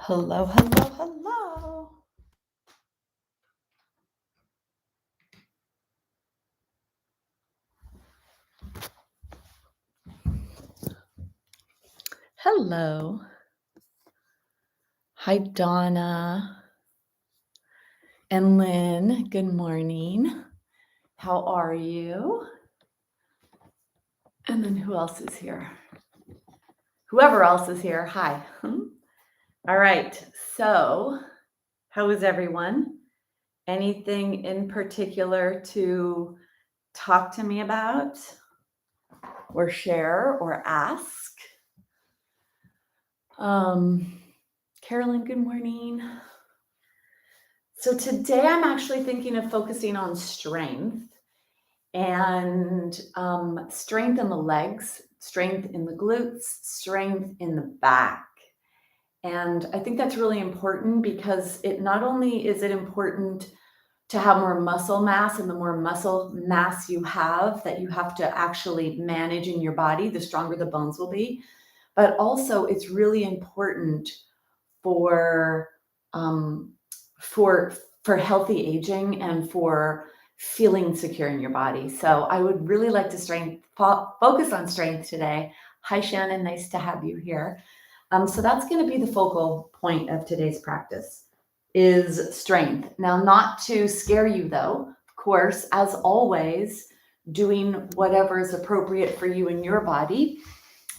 Hello, hello, hello. Hello. Hi, Donna and Lynn. Good morning. How are you? And then who else is here? Whoever else is here, hi. All right. So, how is everyone? Anything in particular to talk to me about or share or ask? Carolyn, good morning. So today I'm actually thinking of focusing on strength and strength in the legs, strength in the glutes, strength in the back. And I think that's really important because it not only is it important to have more muscle mass, and the more muscle mass you have that you have to actually manage in your body, the stronger the bones will be. But also it's really important for healthy aging and for feeling secure in your body. So I would really like to focus on strength today. Hi, Shannon. Nice to have you here. So that's going to be the focal point of today's practice is strength. Now, not to scare you though, of course, as always, doing whatever is appropriate for you in your body.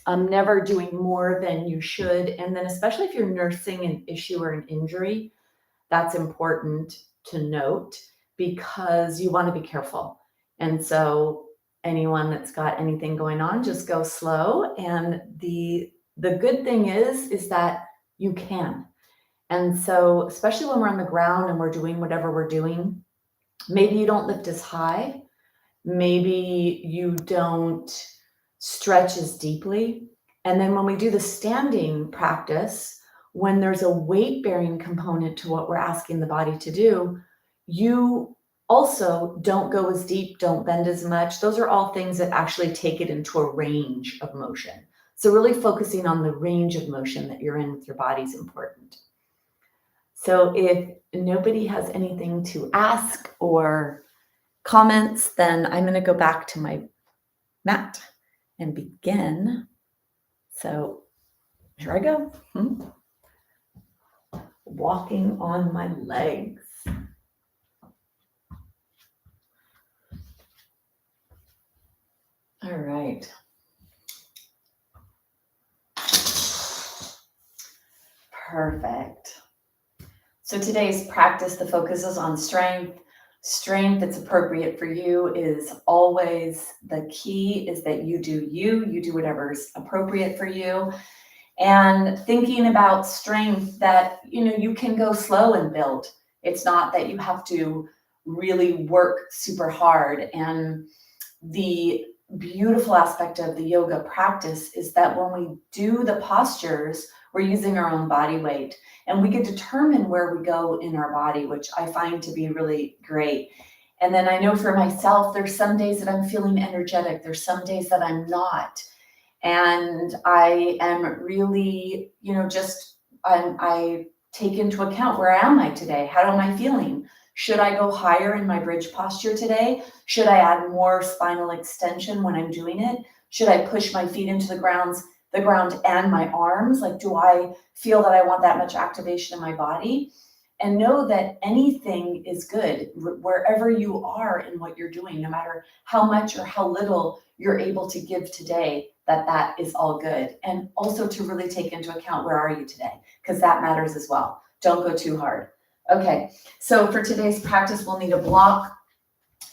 Never doing more than you should. And then especially if you're nursing an issue or an injury, that's important to note because you want to be careful. And so anyone that's got anything going on, just go slow. And the good thing is that you can. And so especially when we're on the ground and we're doing whatever we're doing, maybe you don't lift as high, maybe you don't stretch as deeply. And then when we do the standing practice, when there's a weight-bearing component to what we're asking the body to do, you also don't go as deep, don't bend as much. Those are all things that actually take it into a range of motion. So really focusing on the range of motion that you're in with your body is important. So if nobody has anything to ask or comments, then I'm going to go back to my mat and begin. So here I go. Walking on my legs. All right. Perfect. So today's practice, the focus is on strength. Strength that's appropriate for you is always the key, is that you do whatever is appropriate for you. And thinking about strength that, you can go slow and build. It's not that you have to really work super hard. And the beautiful aspect of the yoga practice is that when we do the postures, we're using our own body weight and we can determine where we go in our body, which I find to be really great. And then I know for myself, there's some days that I'm feeling energetic. There's some days that I'm not. And I am really, I take into account, where am I today? How am I feeling? Should I go higher in my bridge posture today? Should I add more spinal extension when I'm doing it? Should I push my feet into the ground and my arms? Like, do I feel that I want that much activation in my body? And know that anything is good wherever you are in what you're doing, no matter how much or how little you're able to give today, that is all good. And also to really take into account, where are you today? Because that matters as well. Don't go too hard. Okay, so for today's practice, we'll need a block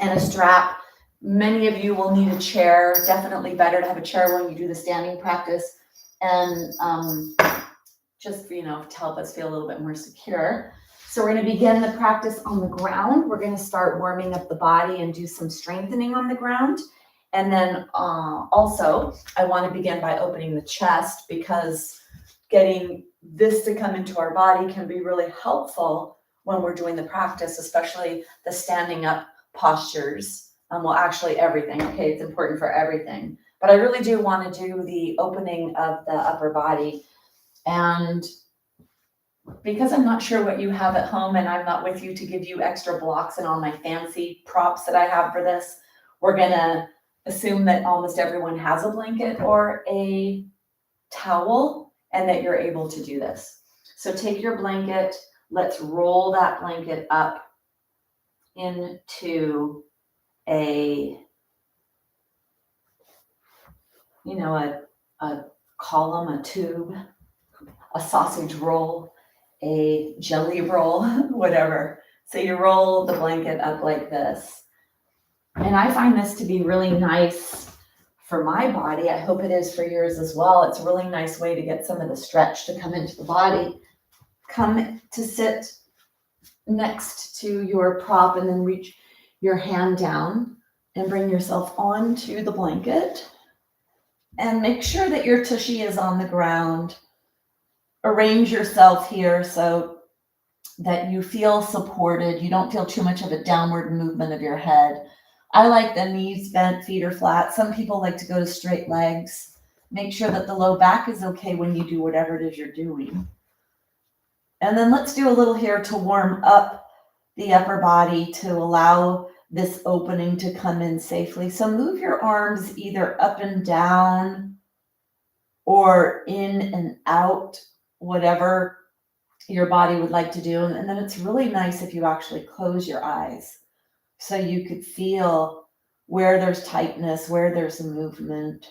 and a strap. Many of you will need a chair. Definitely better to have a chair when you do the standing practice. And just for, to help us feel a little bit more secure. So we're going to begin the practice on the ground. We're going to start warming up the body and do some strengthening on the ground. And then also, I want to begin by opening the chest, because getting this to come into our body can be really helpful when we're doing the practice, especially the standing up postures. Well, actually everything. Okay, it's important for everything. But I really do want to do the opening of the upper body. And Because I'm not sure what you have at home and I'm not with you to give you extra blocks and all my fancy props that I have for this, we're gonna assume that almost everyone has a blanket or a towel and that you're able to do this. So take your blanket, let's roll that blanket up into a, a column, a tube, a sausage roll, a jelly roll, whatever. So you roll the blanket up like this. And I find this to be really nice for my body. I hope it is for yours as well. It's a really nice way to get some of the stretch to come into the body. Come to sit next to your prop and then reach your hand down and bring yourself onto the blanket. And make sure that your tushy is on the ground. Arrange yourself here so that you feel supported. You don't feel too much of a downward movement of your head. I like the knees bent, feet are flat. Some people like to go to straight legs. Make sure that the low back is okay when you do whatever it is you're doing. And then let's do a little here to warm up the upper body to allow this opening to come in safely. So move your arms either up and down or in and out, whatever your body would like to do. And then it's really nice if you actually close your eyes so you could feel where there's tightness, where there's a movement.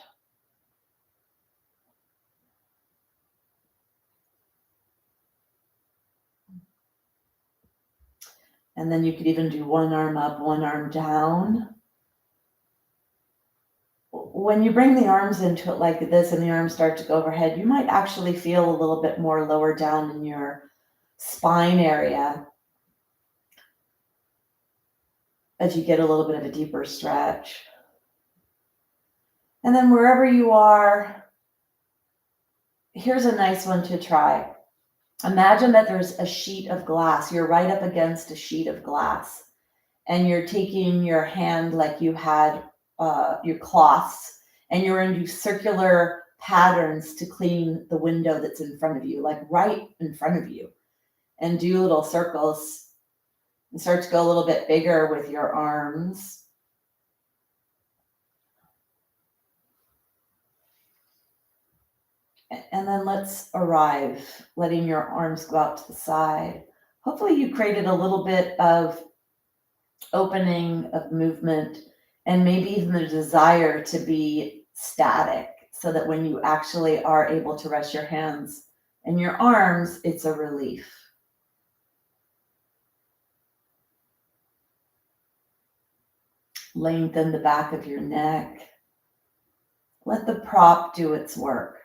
And then you could even do one arm up, one arm down. When you bring the arms into it like this and the arms start to go overhead, you might actually feel a little bit more lower down in your spine area as you get a little bit of a deeper stretch. And then wherever you are, here's a nice one to try. Imagine that there's a sheet of glass. You're right up against a sheet of glass. And you're taking your hand like you had your cloths, and you're going to do circular patterns to clean the window that's in front of you, like right in front of you. And do little circles and start to go a little bit bigger with your arms. And then let's arrive, letting your arms go out to the side. Hopefully you created a little bit of opening, of movement, and maybe even the desire to be static so that when you actually are able to rest your hands and your arms, it's a relief. Lengthen the back of your neck. Let the prop do its work.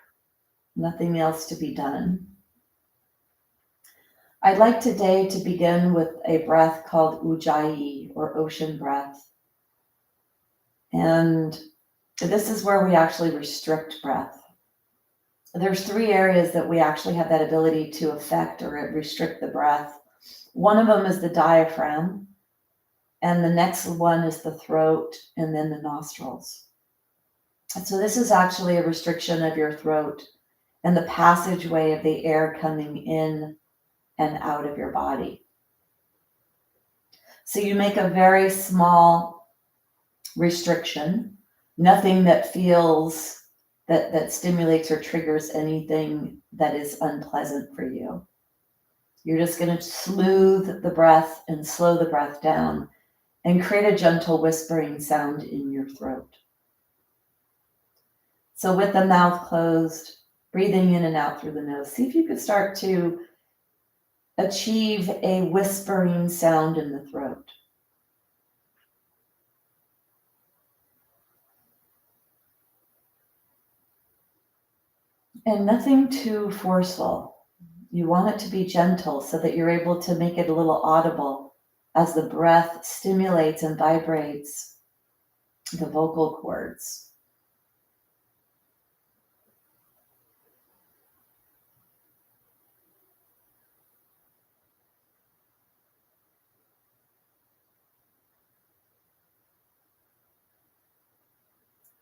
Nothing else to be done. I'd like today to begin with a breath called Ujjayi, or ocean breath. And this is where we actually restrict breath. There's 3 areas that we actually have that ability to affect or restrict the breath. One of them is the diaphragm, and the next one is the throat, and then the nostrils. And so this is actually a restriction of your throat and the passageway of the air coming in and out of your body. So you make a very small restriction, nothing that feels that stimulates or triggers anything that is unpleasant for you. You're just going to smooth the breath and slow the breath down and create a gentle whispering sound in your throat. So with the mouth closed, breathing in and out through the nose, see if you could start to achieve a whispering sound in the throat. And nothing too forceful. You want it to be gentle so that you're able to make it a little audible as the breath stimulates and vibrates the vocal cords.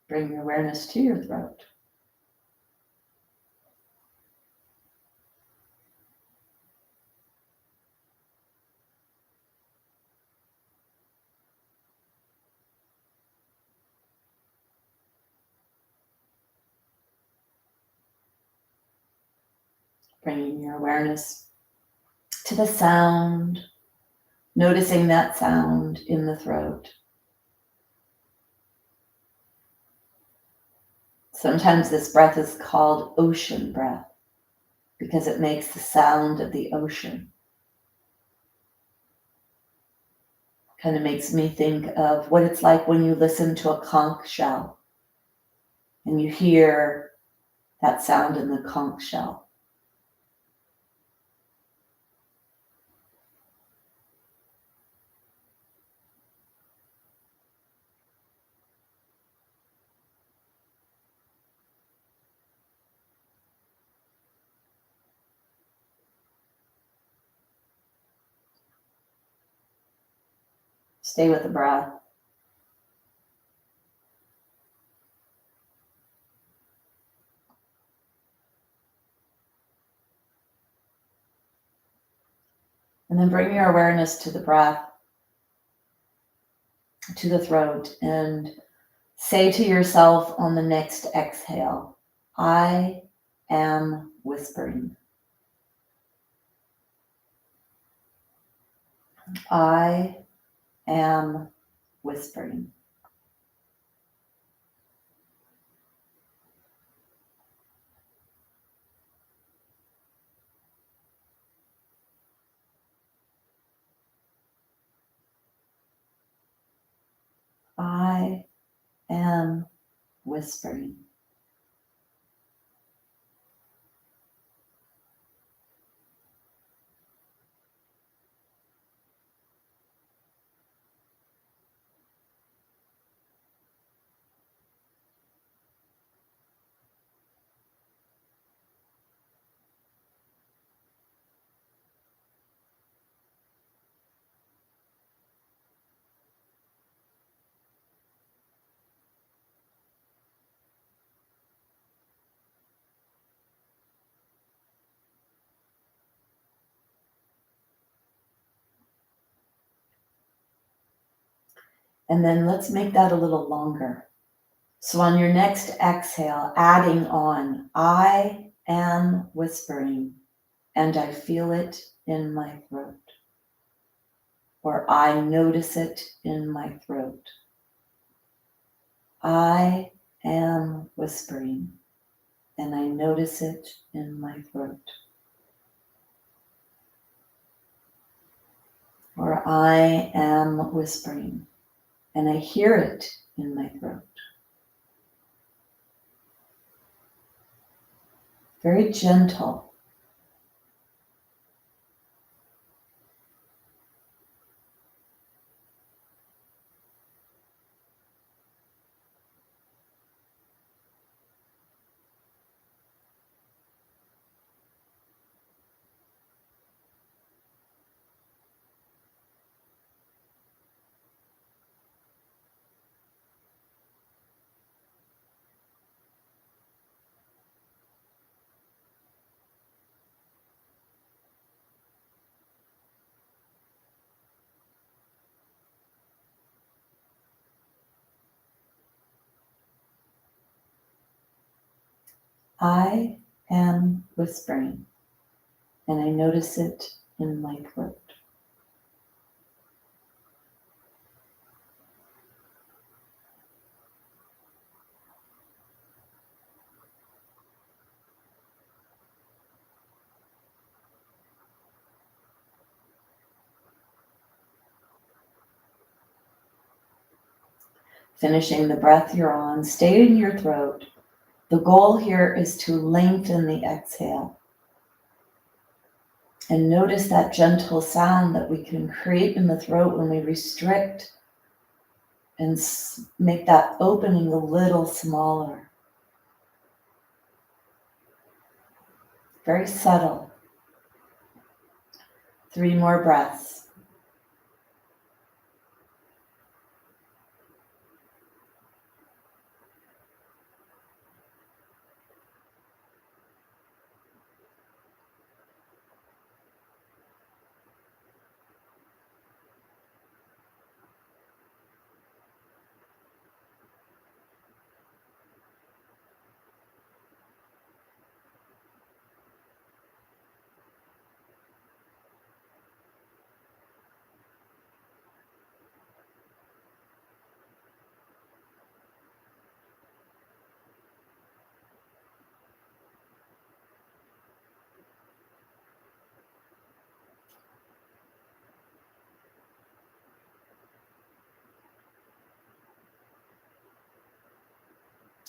Bring your awareness to your throat. Bringing your awareness to the sound, noticing that sound in the throat. Sometimes this breath is called ocean breath because it makes the sound of the ocean. Kind of makes me think of what it's like when you listen to a conch shell and you hear that sound in the conch shell. Stay with the breath. And then bring your awareness to the breath, to the throat, and say to yourself on the next exhale, I am whispering. I am whispering. I am whispering. And then let's make that a little longer. So on your next exhale, adding on, I am whispering and I feel it in my throat. Or I notice it in my throat. I am whispering and I notice it in my throat. Or I am whispering and I hear it in my throat. Very gentle. I am whispering and I notice it in my throat. Finishing the breath you're on, stay in your throat. The goal here is to lengthen the exhale. And notice that gentle sound that we can create in the throat when we restrict and make that opening a little smaller. Very subtle. 3 more breaths.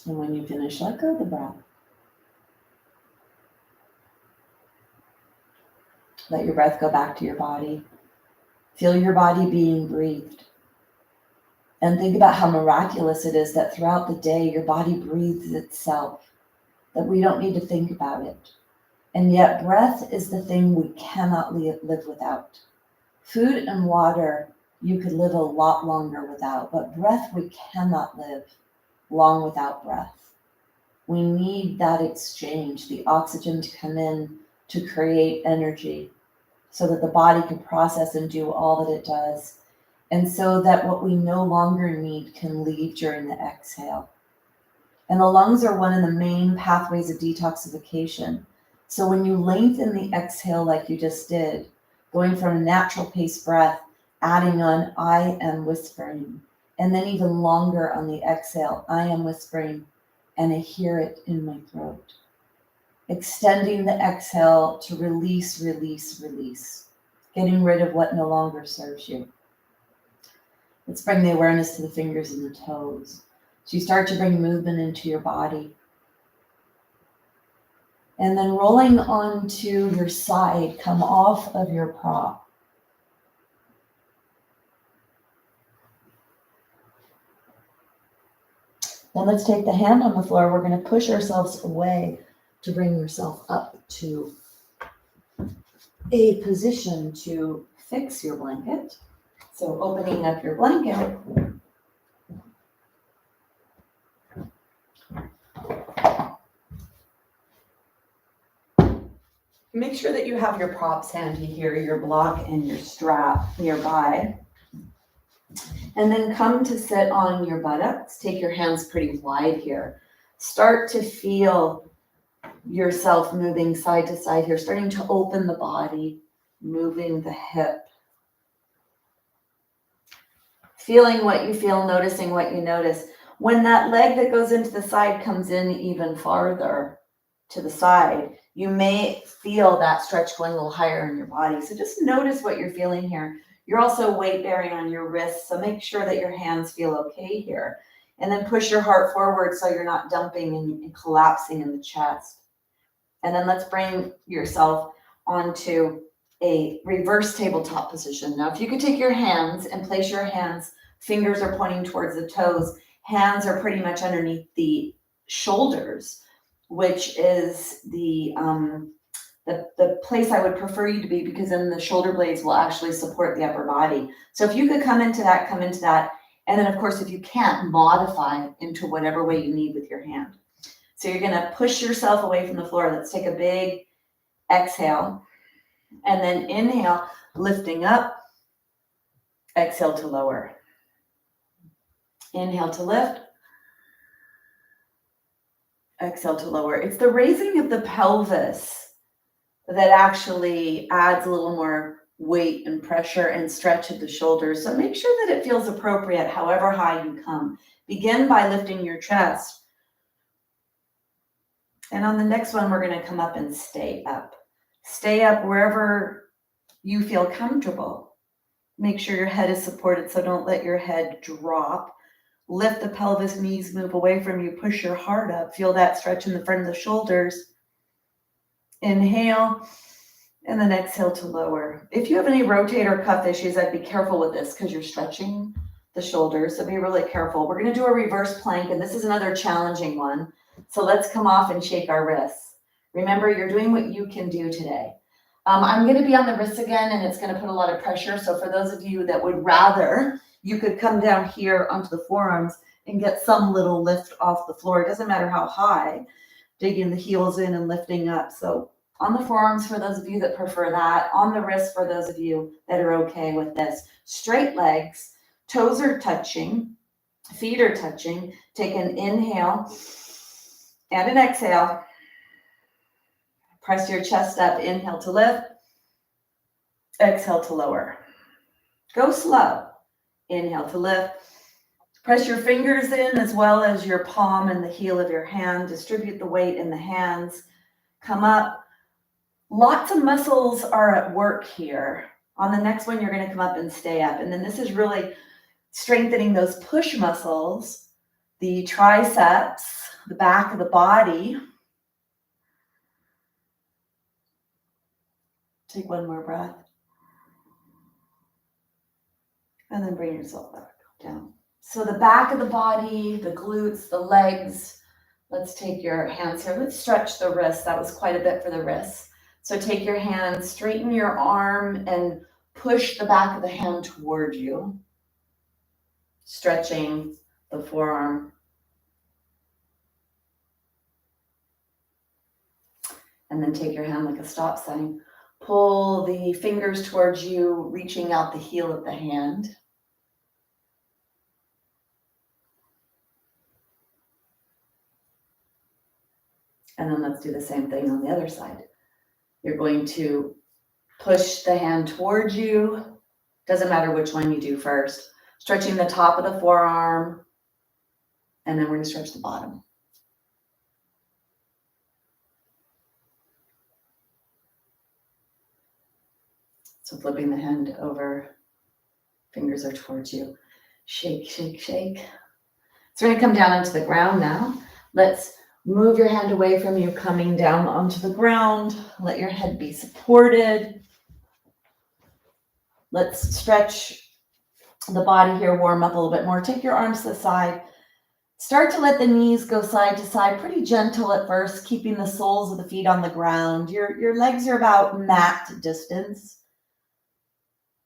And when you finish, let go of the breath. Let your breath go back to your body. Feel your body being breathed. And think about how miraculous it is that throughout the day, your body breathes itself, that we don't need to think about it. And yet breath is the thing we cannot live without. Food and water, you could live a lot longer without, but breath, we cannot live long without breath. We need that exchange, the oxygen to come in to create energy so that the body can process and do all that it does. And so that what we no longer need can leave during the exhale. And the lungs are one of the main pathways of detoxification. So when you lengthen the exhale like you just did, going from a natural pace breath, adding on I am whispering, and then even longer on the exhale, I am whispering, and I hear it in my throat. Extending the exhale to release, release, release, getting rid of what no longer serves you. Let's bring the awareness to the fingers and the toes. So you start to bring movement into your body. And then rolling onto your side, come off of your prop. Then let's take the hand on the floor. We're going to push ourselves away to bring yourself up to a position to fix your blanket. So opening up your blanket. Make sure that you have your props handy here, your block and your strap nearby. And then come to sit on your buttocks. Take your hands pretty wide here. Start to feel yourself moving side to side here, starting to open the body, moving the hip. Feeling what you feel, noticing what you notice. When that leg that goes into the side comes in even farther to the side, you may feel that stretch going a little higher in your body. So just notice what you're feeling here. You're also weight bearing on your wrists, so make sure that your hands feel okay here. And then push your heart forward so you're not dumping and collapsing in the chest. And then let's bring yourself onto a reverse tabletop position. Now, if you could take your hands and place your hands, fingers are pointing towards the toes, hands are pretty much underneath the shoulders, which is the place I would prefer you to be, because then the shoulder blades will actually support the upper body. So if you could come into that. And then, of course, if you can't, modify into whatever way you need with your hand. So you're going to push yourself away from the floor. Let's take a big exhale. And then inhale, lifting up. Exhale to lower. Inhale to lift. Exhale to lower. It's the raising of the pelvis that actually adds a little more weight and pressure and stretch of the shoulders. So make sure that it feels appropriate however high you come. Begin by lifting your chest. And on the next one, we're going to come up and stay up. Stay up wherever you feel comfortable. Make sure your head is supported, so don't let your head drop. Lift the pelvis, knees move away from you. Push your heart up. Feel that stretch in the front of the shoulders. Inhale, and then exhale to lower. If you have any rotator cuff issues, I'd be careful with this because you're stretching the shoulders, so be really careful. We're going to do a reverse plank, and this is another challenging one. So let's come off and shake our wrists. Remember, you're doing what you can do today. I'm going to be on the wrists again, and it's going to put a lot of pressure. So for those of you that would rather, you could come down here onto the forearms and get some little lift off the floor. It doesn't matter how high. Digging the heels in and lifting up. So on the forearms for those of you that prefer that. On the wrists for those of you that are okay with this. Straight legs, toes are touching, feet are touching. Take an inhale and an exhale. Press your chest up. Inhale to lift. Exhale to lower. Go slow. Inhale to lift. Press your fingers in as well as your palm and the heel of your hand. Distribute the weight in the hands. Come up. Lots of muscles are at work here. On the next one, you're going to come up and stay up. And then this is really strengthening those push muscles, the triceps, the back of the body. Take one more breath. And then bring yourself back down. So the back of the body, the glutes, the legs. Let's take your hands here. Let's stretch the wrists. That was quite a bit for the wrists. So take your hand, straighten your arm, and push the back of the hand toward you, stretching the forearm. And then take your hand like a stop sign. Pull the fingers towards you, reaching out the heel of the hand. And then let's do the same thing on the other side. You're going to push the hand towards you. Doesn't matter which one you do first. Stretching the top of the forearm. And then we're going to stretch the bottom. So flipping the hand over. Fingers are towards you. Shake, shake, shake. So we're going to come down onto the ground now. Let's move your hand away from you, coming down onto the ground. Let your head be supported. Let's stretch the body here, warm up a little bit more. Take your arms to the side. Start to let the knees go side to side, pretty gentle at first, keeping the soles of the feet on the ground. Your legs are about mat distance.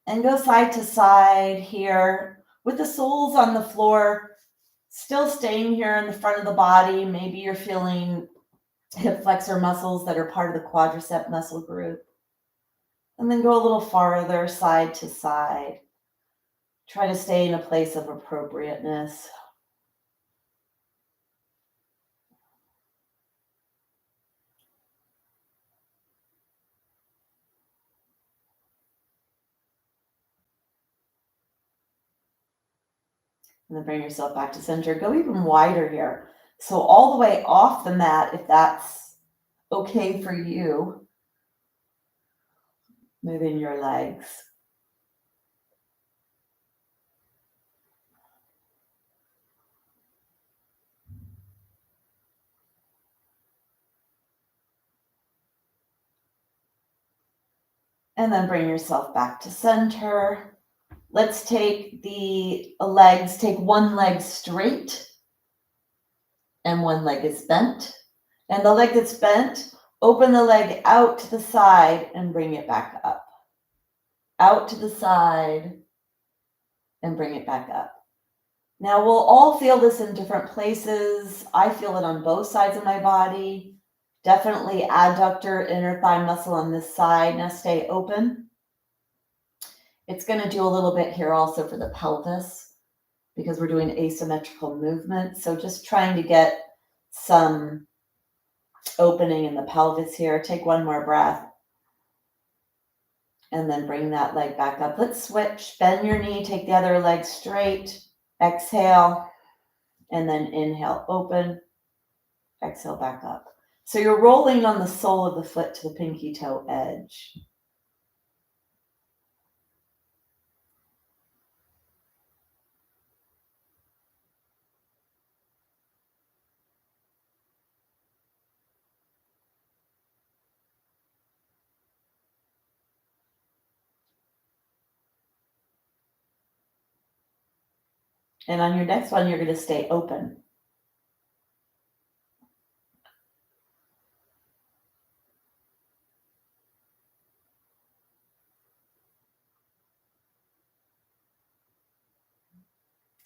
And go side to side here with the soles on the floor, still staying here in the front of the body. Maybe you're feeling hip flexor muscles that are part of the quadricep muscle group. And then go a little farther side to side. Try to stay in a place of appropriateness. And then bring yourself back to center. Go even wider here. So all the way off the mat, if that's okay for you. Moving your legs. And then bring yourself back to center. Let's take the legs, take one leg straight and one leg is bent. And the leg that's bent, open the leg out to the side and bring it back up. Out to the side and bring it back up. Now we'll all feel this in different places. I feel it on both sides of my body. Definitely adductor, inner thigh muscle on this side. Now stay open. It's going to do a little bit here also for the pelvis because we're doing asymmetrical movement. So just trying to get some opening in the pelvis here. Take one more breath. And then bring that leg back up. Let's switch. Bend your knee. Take the other leg straight. Exhale. And then inhale. Open. Exhale back up. So you're rolling on the sole of the foot to the pinky toe edge. And on your next one, you're going to stay open.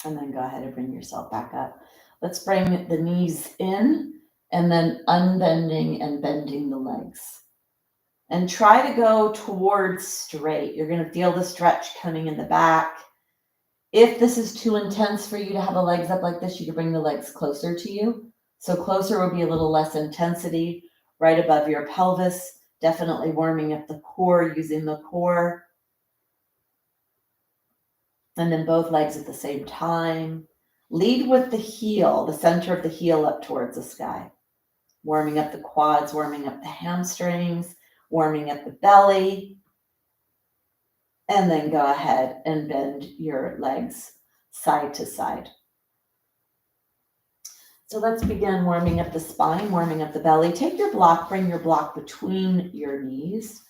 And then go ahead and bring yourself back up. Let's bring the knees in and then unbending and bending the legs. And try to go towards straight. You're going to feel the stretch coming in the back. If this is too intense for you to have the legs up like this, you can bring the legs closer to you. So closer will be a little less intensity right above your pelvis. Definitely warming up the core, using the core. And then both legs at the same time. Lead with the heel, the center of the heel up towards the sky. Warming up the quads, warming up the hamstrings, warming up the belly. And then go ahead and bend your legs side to side. So let's begin warming up the spine, warming up the belly. Take your block, bring your block between your knees.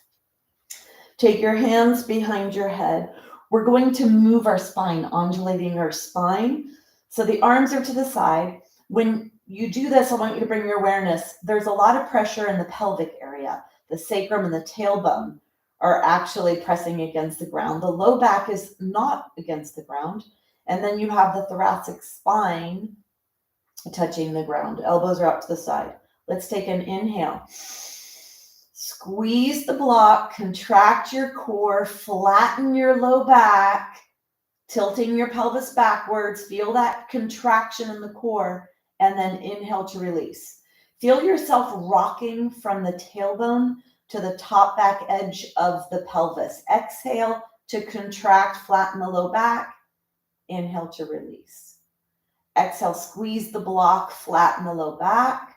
Take your hands behind your head. We're going to move our spine, undulating our spine. So the arms are to the side. When you do this, I want you to bring your awareness. There's a lot of pressure in the pelvic area. The sacrum and the tailbone are actually pressing against the ground. The low back is not against the ground. And then you have the thoracic spine touching the ground. Elbows are up to the side. Let's take an inhale. Squeeze the block, contract your core, flatten your low back, tilting your pelvis backwards. Feel that contraction in the core, and then inhale to release. Feel yourself rocking from the tailbone to the top back edge of the pelvis. Exhale to contract, flatten the low back. Inhale to release. Exhale, squeeze the block, flatten the low back.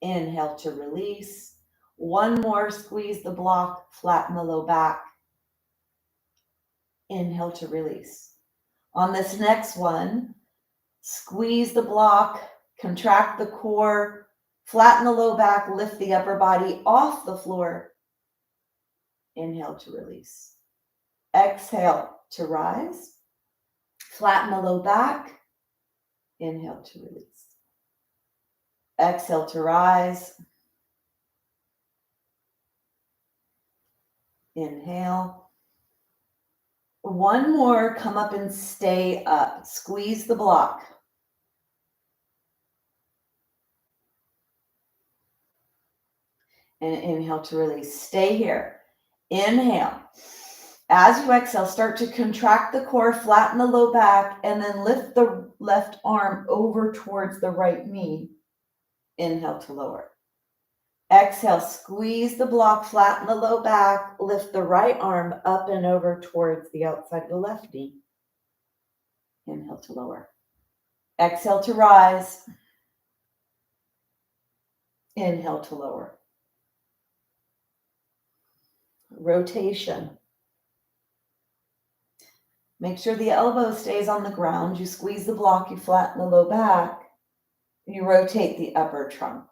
Inhale to release. One more, squeeze the block, flatten the low back. Inhale to release. On this next one, squeeze the block, contract the core, flatten the low back, lift the upper body off the floor. Inhale to release. Exhale to rise. Flatten the low back. Inhale to release. Exhale to rise. Inhale. One more, come up and stay up. Squeeze the block. And inhale to release. Stay here. Inhale. As you exhale, start to contract the core, flatten the low back, and then lift the left arm over towards the right knee. Inhale to lower. Exhale, squeeze the block, flatten the low back, lift the right arm up and over towards the outside of the left knee. Inhale to lower. Exhale to rise. Inhale to lower. Rotation. Make sure the elbow stays on the ground. You squeeze the block, you flatten the low back, you rotate the upper trunk.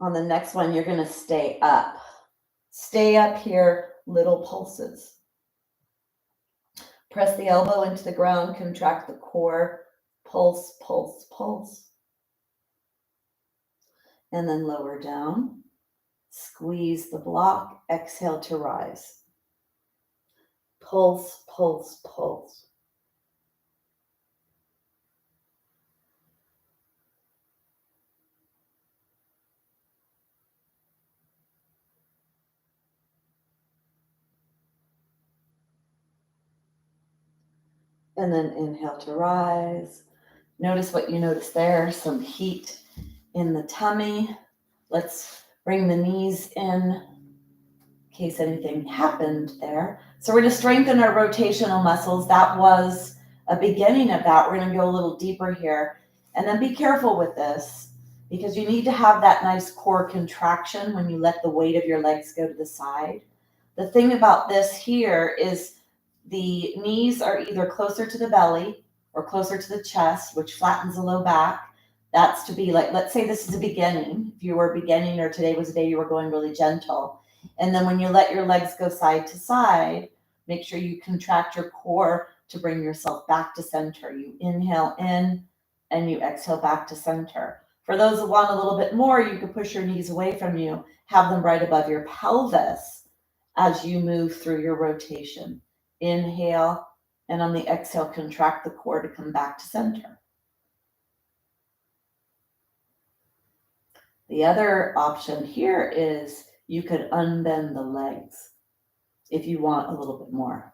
On the next one, you're going to stay up. Stay up here, little pulses. Press the elbow into the ground, contract the core, pulse, pulse, pulse. And then lower down. Squeeze the block, exhale to rise. Pulse, pulse, pulse. And then inhale to rise. Notice what you notice there, some heat in the tummy. Let's bring the knees in case anything happened there. So we're going to strengthen our rotational muscles. That was a beginning of that. We're going to go a little deeper here. And then be careful with this because you need to have that nice core contraction when you let the weight of your legs go to the side. The thing about this here is the knees are either closer to the belly or closer to the chest, which flattens the low back. That's to be like, let's say this is a beginning. If you were beginning or today was a day you were going really gentle. And then when you let your legs go side to side, make sure you contract your core to bring yourself back to center. You inhale in and you exhale back to center. For those that want a little bit more, you can push your knees away from you, have them right above your pelvis as you move through your rotation. Inhale, and on the exhale, contract the core to come back to center. The other option here is you could unbend the legs if you want a little bit more.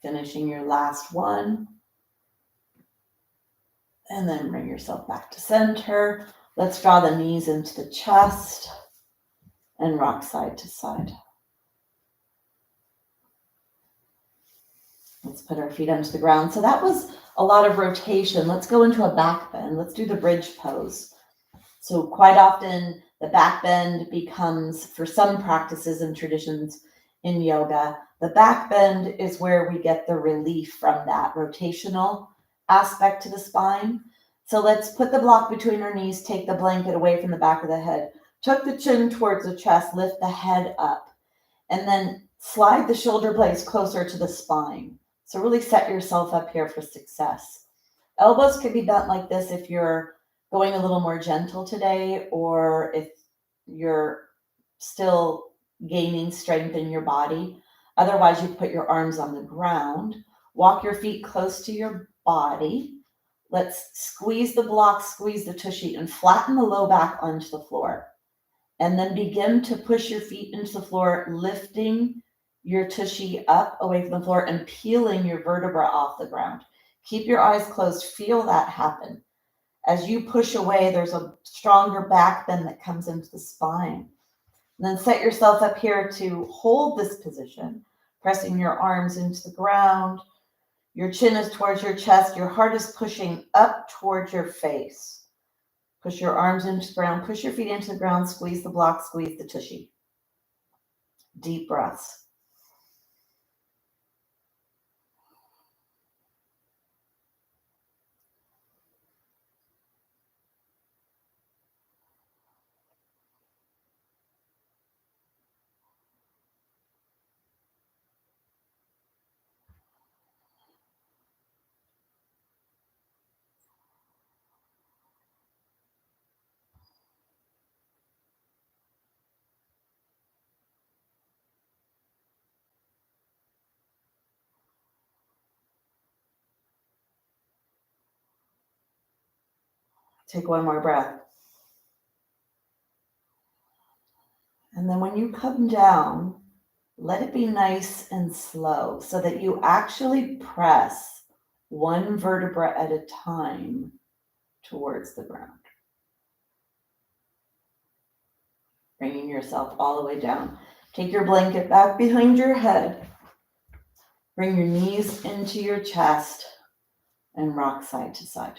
Finishing your last one. And then bring yourself back to center. Let's draw the knees into the chest and rock side to side. Let's put our feet onto the ground. So that was a lot of rotation. Let's go into a back bend. Let's do the bridge pose. So quite often the back bend becomes, for some practices and traditions in yoga, the back bend is where we get the relief from that rotational aspect to the spine. So let's put the block between our knees, take the blanket away from the back of the head, tuck the chin towards the chest, lift the head up, and then slide the shoulder blades closer to the spine. So really set yourself up here for success. Elbows could be bent like this if you're going a little more gentle today, or if you're still gaining strength in your body. Otherwise, you put your arms on the ground. Walk your feet close to your body. Let's squeeze the block, squeeze the tushy, and flatten the low back onto the floor. And then begin to push your feet into the floor, lifting your tushy up away from the floor and peeling your vertebra off the ground. Keep your eyes closed. Feel that happen. As you push away, there's a stronger back bend that comes into the spine. And then set yourself up here to hold this position, pressing your arms into the ground. Your chin is towards your chest. Your heart is pushing up towards your face. Push your arms into the ground. Push your feet into the ground. Squeeze the block. Squeeze the tushy. Deep breaths. Take one more breath. And then when you come down, let it be nice and slow so that you actually press one vertebra at a time towards the ground. Bringing yourself all the way down. Take your blanket back behind your head. Bring your knees into your chest and rock side to side.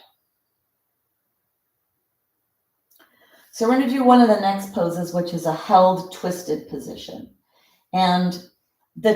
So we're going to do one of the next poses, which is a held twisted position. And the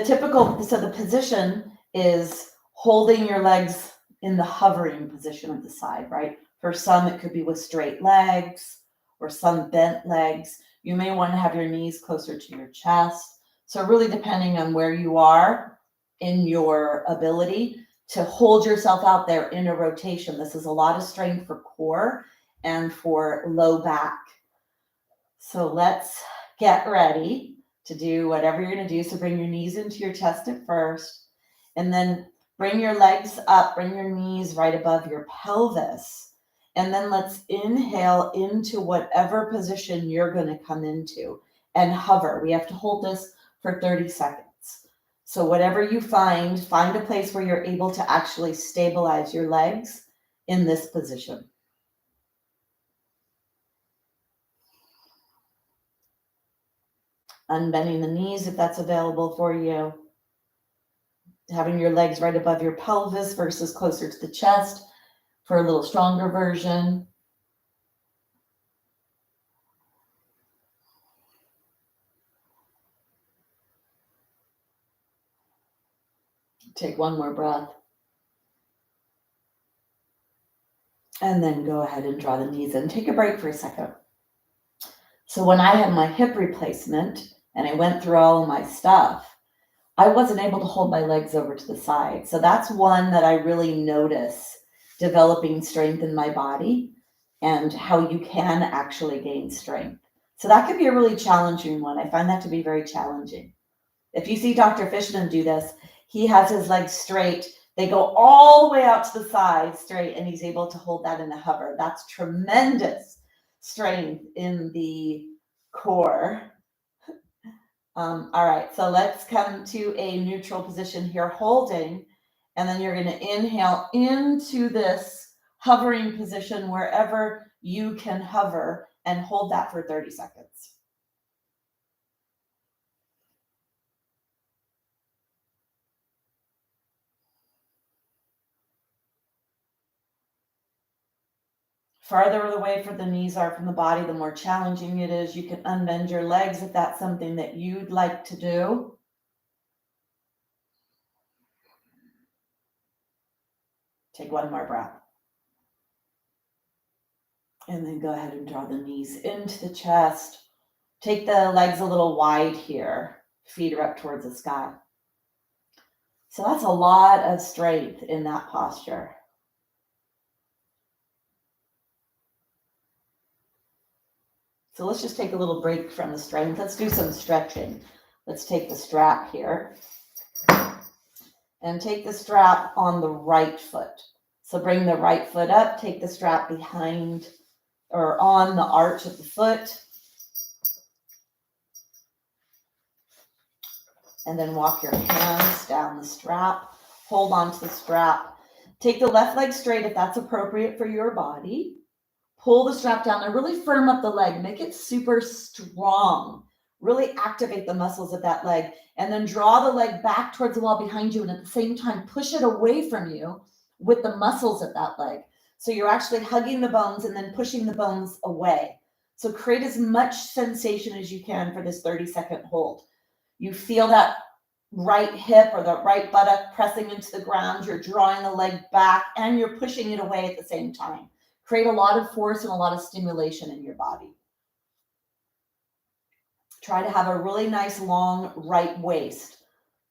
position is holding your legs in the hovering position of the side, right? For some, it could be with straight legs or some bent legs. You may want to have your knees closer to your chest. So really depending on where you are in your ability to hold yourself out there in a rotation. This is a lot of strength for core and for low back. So let's get ready to do whatever you're going to do. So bring your knees into your chest at first, and then bring your legs up, bring your knees right above your pelvis. And then let's inhale into whatever position you're going to come into and hover. We have to hold this for 30 seconds. So whatever you find a place where you're able to actually stabilize your legs in this position. Unbending the knees if that's available for you. Having your legs right above your pelvis versus closer to the chest for a little stronger version. Take one more breath. And then go ahead and draw the knees in. Take a break for a second. So when I had my hip replacement and I went through all of my stuff, I wasn't able to hold my legs over to the side. So that's one that I really notice developing strength in my body and how you can actually gain strength. So that could be a really challenging one. I find that to be very challenging. If you see Dr. Fishman do this, he has his legs straight. They go all the way out to the side straight, and he's able to hold that in a hover. That's tremendous strength in the core. All right, so let's come to a neutral position here, holding, and then you're going to inhale into this hovering position wherever you can hover, and hold that for 30 seconds. Farther away from the knees are from the body, the more challenging it is. You can unbend your legs if that's something that you'd like to do. Take one more breath. And then go ahead and draw the knees into the chest. Take the legs a little wide here. Feet are up towards the sky. So that's a lot of strength in that posture. So let's just take a little break from the strength. Let's do some stretching. Let's take the strap here and take the strap on the right foot. So bring the right foot up, take the strap behind or on the arch of the foot, and then walk your hands down the strap. Hold on to the strap. Take the left leg straight if that's appropriate for your body. Pull the strap down and really firm up the leg. Make it super strong. Really activate the muscles of that leg. And then draw the leg back towards the wall behind you. And at the same time, push it away from you with the muscles of that leg. So you're actually hugging the bones and then pushing the bones away. So create as much sensation as you can for this 30-second hold. You feel that right hip or the right buttock pressing into the ground. You're drawing the leg back and you're pushing it away at the same time. Create a lot of force and a lot of stimulation in your body. Try to have a really nice long right waist.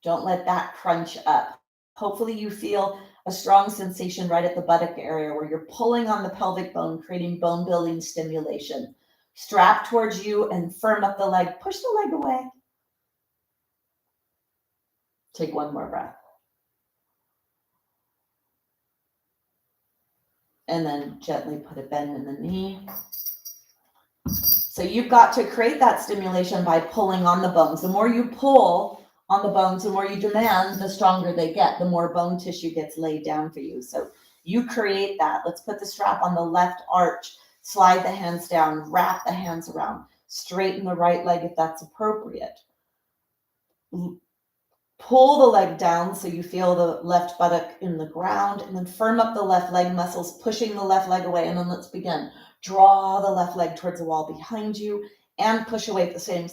Don't let that crunch up. Hopefully you feel a strong sensation right at the buttock area where you're pulling on the pelvic bone, creating bone building stimulation. Strap towards you and firm up the leg. Push the leg away. Take one more breath. And then gently put a bend in the knee. So you've got to create that stimulation by pulling on the bones. The more you pull on the bones, the more you demand, the stronger they get, the more bone tissue gets laid down for you. So you create that. Let's put the strap on the left arch, slide the hands down, wrap the hands around, straighten the right leg if that's appropriate. Pull the leg down so you feel the left buttock in the ground, and then firm up the left leg muscles, pushing the left leg away. And then let's begin. Draw the left leg towards the wall behind you and push away at the same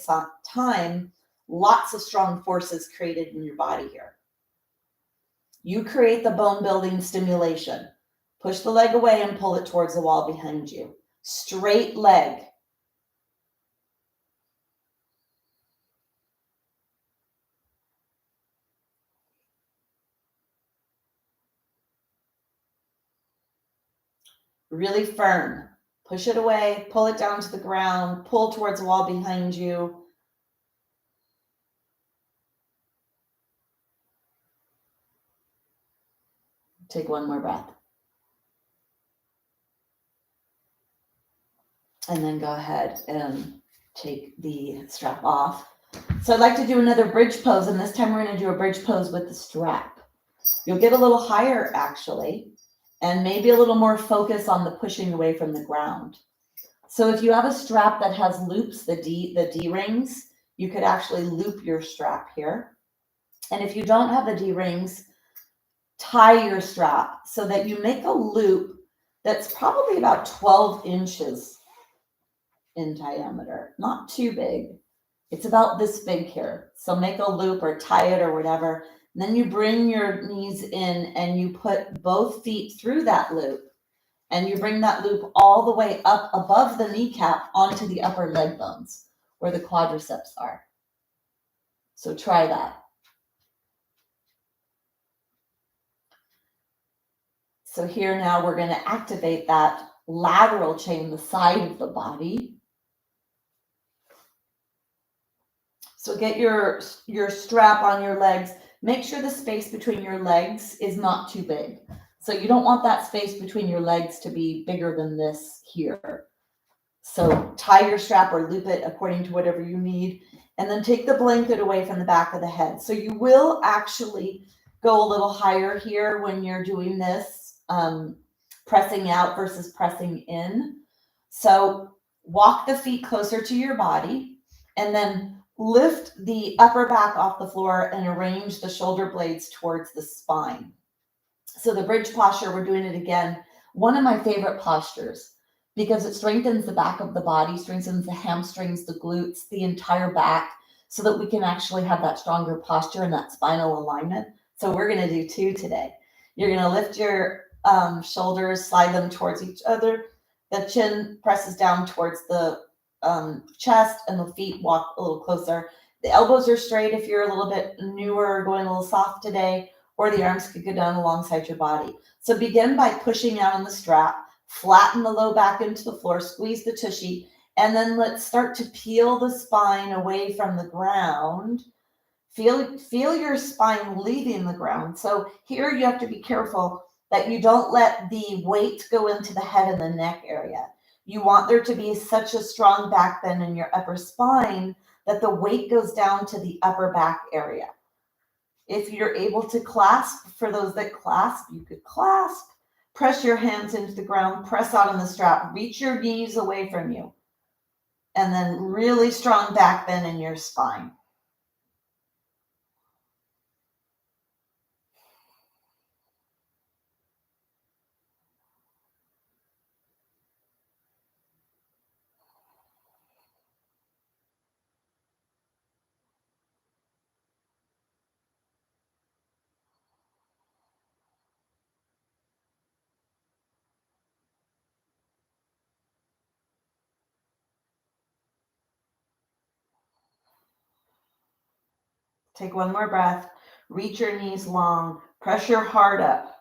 time. Lots of strong forces created in your body here. You create the bone building stimulation. Push the leg away and pull it towards the wall behind you. Straight leg. Really firm. Push it away, pull it down to the ground, pull towards the wall behind you. Take one more breath. And then go ahead and take the strap off. So I'd like to do another bridge pose, and this time we're going to do a bridge pose with the strap. You'll get a little higher actually, and maybe a little more focus on the pushing away from the ground. So if you have a strap that has loops, the D-rings, you could actually loop your strap here. And if you don't have the D-rings, tie your strap so that you make a loop that's probably about 12 inches in diameter, not too big. It's about this big here. So make a loop or tie it or whatever. And then you bring your knees in and you put both feet through that loop. And you bring that loop all the way up above the kneecap onto the upper leg bones where the quadriceps are. So try that. So here now we're going to activate that lateral chain, the side of the body. So get your strap on your legs. Make sure the space between your legs is not too big. So you don't want that space between your legs to be bigger than this here. So tie your strap or loop it according to whatever you need. And then take the blanket away from the back of the head. So you will actually go a little higher here when you're doing this. pressing out versus pressing in. So walk the feet closer to your body and then lift the upper back off the floor and arrange the shoulder blades towards the spine. So the bridge posture, we're doing it again. One of my favorite postures because it strengthens the back of the body, strengthens the hamstrings, the glutes, the entire back, so that we can actually have that stronger posture and that spinal alignment. So we're going to do two today. You're going to lift your shoulders, slide them towards each other. The chin presses down towards the chest, and the feet walk a little closer. The elbows are straight if you're a little bit newer, going a little soft today, or the arms could go down alongside your body. So begin by pushing out on the strap, flatten the low back into the floor, squeeze the tushy, and then let's start to peel the spine away from the ground. Feel your spine leaving the ground. So here you have to be careful that you don't let the weight go into the head and the neck area. You want there to be such a strong back bend in your upper spine that the weight goes down to the upper back area. If you're able to clasp, for those that clasp, you could clasp. Press your hands into the ground, press out on the strap, reach your knees away from you. And then really strong back bend in your spine. Take one more breath. Reach your knees long. Press your heart up.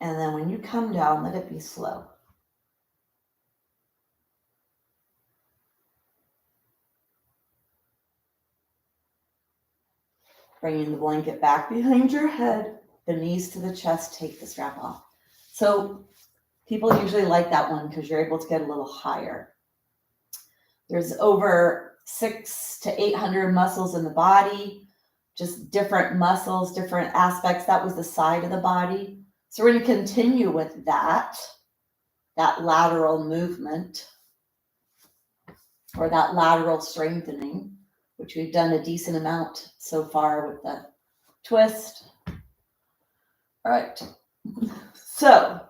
And then when you come down, let it be slow. Bringing the blanket back behind your head, the knees to the chest, take the strap off. So people usually like that one because you're able to get a little higher. There's over 600 to 800 muscles in the body, just different muscles, different aspects. That was the side of the body. So we're going to continue with that lateral movement or that lateral strengthening, which we've done a decent amount so far with the twist. All right. So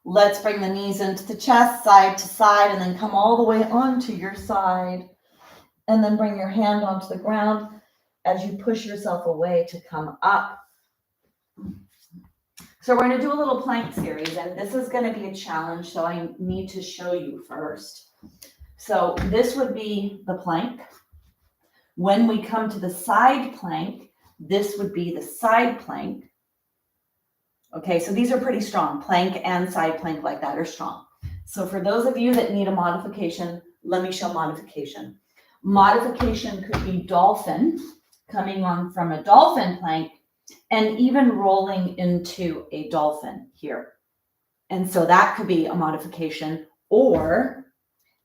let's bring the knees into the chest, side to side, and then come all the way onto your side. And then bring your hand onto the ground as you push yourself away to come up. So we're going to do a little plank series, and this is going to be a challenge, so I need to show you first. So this would be the plank. When we come to the side plank, this would be the side plank. Okay, so these are pretty strong. Plank and side plank like that are strong. So for those of you that need a modification, let me show modification. Modification could be dolphin, coming on from a dolphin plank and even rolling into a dolphin here. And so that could be a modification. Or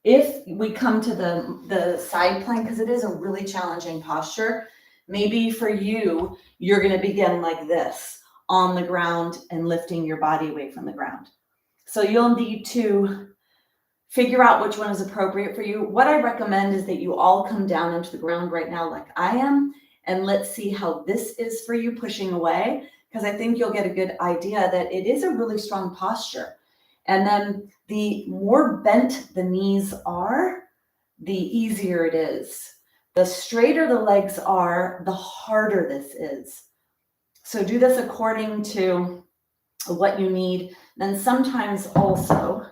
if we come to the side plank, because it is a really challenging posture, maybe for you, you're going to begin like this on the ground and lifting your body away from the ground. So you'll need to figure out which one is appropriate for you. What I recommend is that you all come down into the ground right now like I am, and let's see how this is for you pushing away, because I think you'll get a good idea that it is a really strong posture. And then the more bent the knees are, the easier it is. The straighter the legs are, the harder this is. So do this according to what you need. Then sometimes also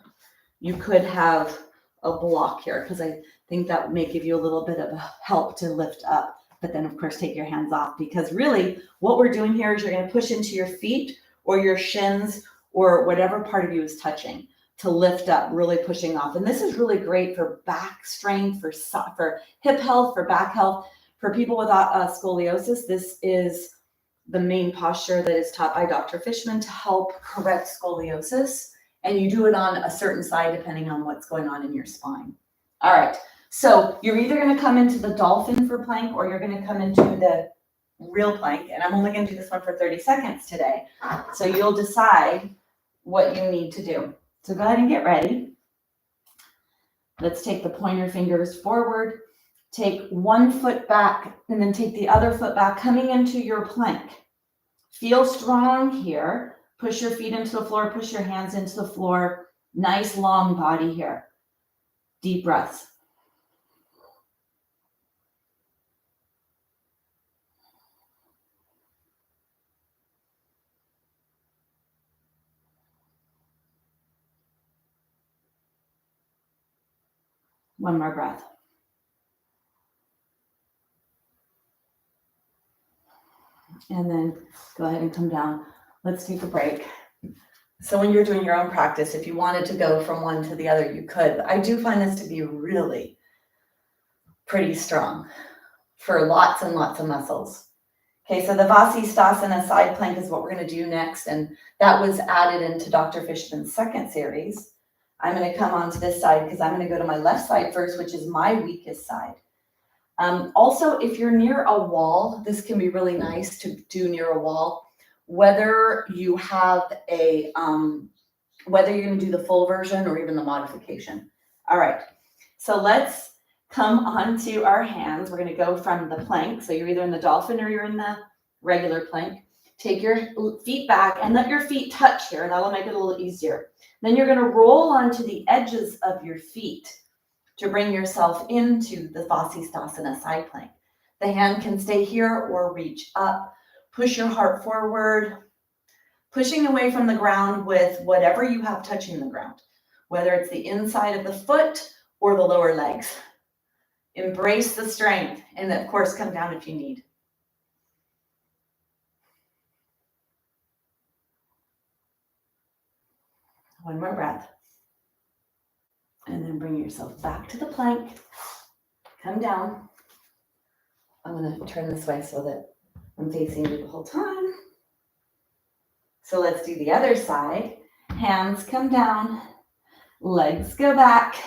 you could have a block here, because I think that may give you a little bit of help to lift up. But then, of course, take your hands off, because really what we're doing here is you're going to push into your feet or your shins or whatever part of you is touching to lift up, really pushing off. And this is really great for back strength, for hip health, for back health. For people with scoliosis, this is the main posture that is taught by Dr. Fishman to help correct scoliosis. And you do it on a certain side depending on what's going on in your spine. All right. So you're either going to come into the dolphin for plank, or you're going to come into the real plank, and I'm only gonna do this one for 30 seconds today. So you'll decide what you need to do. So go ahead and get ready. Let's take the pointer fingers forward, take one foot back, and then take the other foot back, coming into your plank. Feel strong here. Push your feet into the floor, push your hands into the floor. Nice long body here. Deep breaths. One more breath. And then go ahead and come down. Let's take a break. So when you're doing your own practice, if you wanted to go from one to the other, you could. I do find this to be really pretty strong for lots and lots of muscles. Okay, so the Vasisthasana side plank is what we're going to do next, and that was added into Dr. Fishman's second series. I'm going to come onto this side because I'm going to go to my left side first, which is my weakest side. Also, if you're near a wall, this can be really nice to do near a wall, whether you have a, whether you're going to do the full version or even the modification. All right, so let's come onto our hands. We're going to go from the plank. So you're either in the dolphin or you're in the regular plank. Take your feet back and let your feet touch here. That'll make it a little easier. Then you're going to roll onto the edges of your feet to bring yourself into the Vasisthasana side plank. The hand can stay here or reach up. Push your heart forward, pushing away from the ground with whatever you have touching the ground, whether it's the inside of the foot or the lower legs. Embrace the strength, and of course, come down if you need. One more breath. And then bring yourself back to the plank. Come down. I'm going to turn this way so that I'm facing you the whole time. So let's do the other side. Hands come down. Legs go back.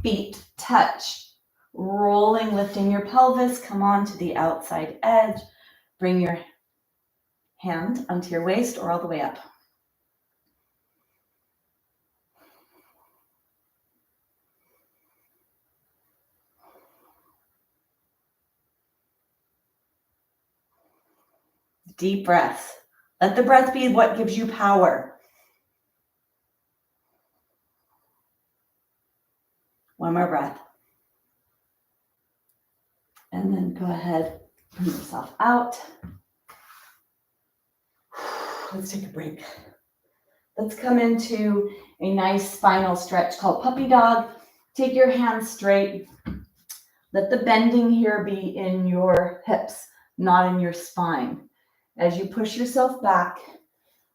Feet touch. Rolling, lifting your pelvis. Come on to the outside edge. Bring your hand onto your waist or all the way up. Deep breaths. Let the breath be what gives you power. One more breath. And then go ahead, bring yourself out. Let's take a break. Let's come into a nice spinal stretch called puppy dog. Take your hands straight. Let the bending here be in your hips, not in your spine. As you push yourself back,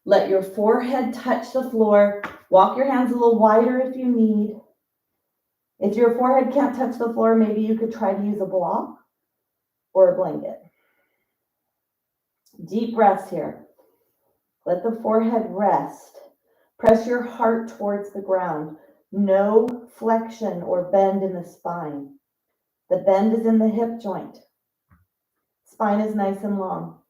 let your forehead touch the floor. Walk your hands a little wider if you need. If your forehead can't touch the floor, maybe you could try to use a block or a blanket. Deep breaths here. Let the forehead rest. Press your heart towards the ground. No flexion or bend in the spine. The bend is in the hip joint. Spine is nice and long.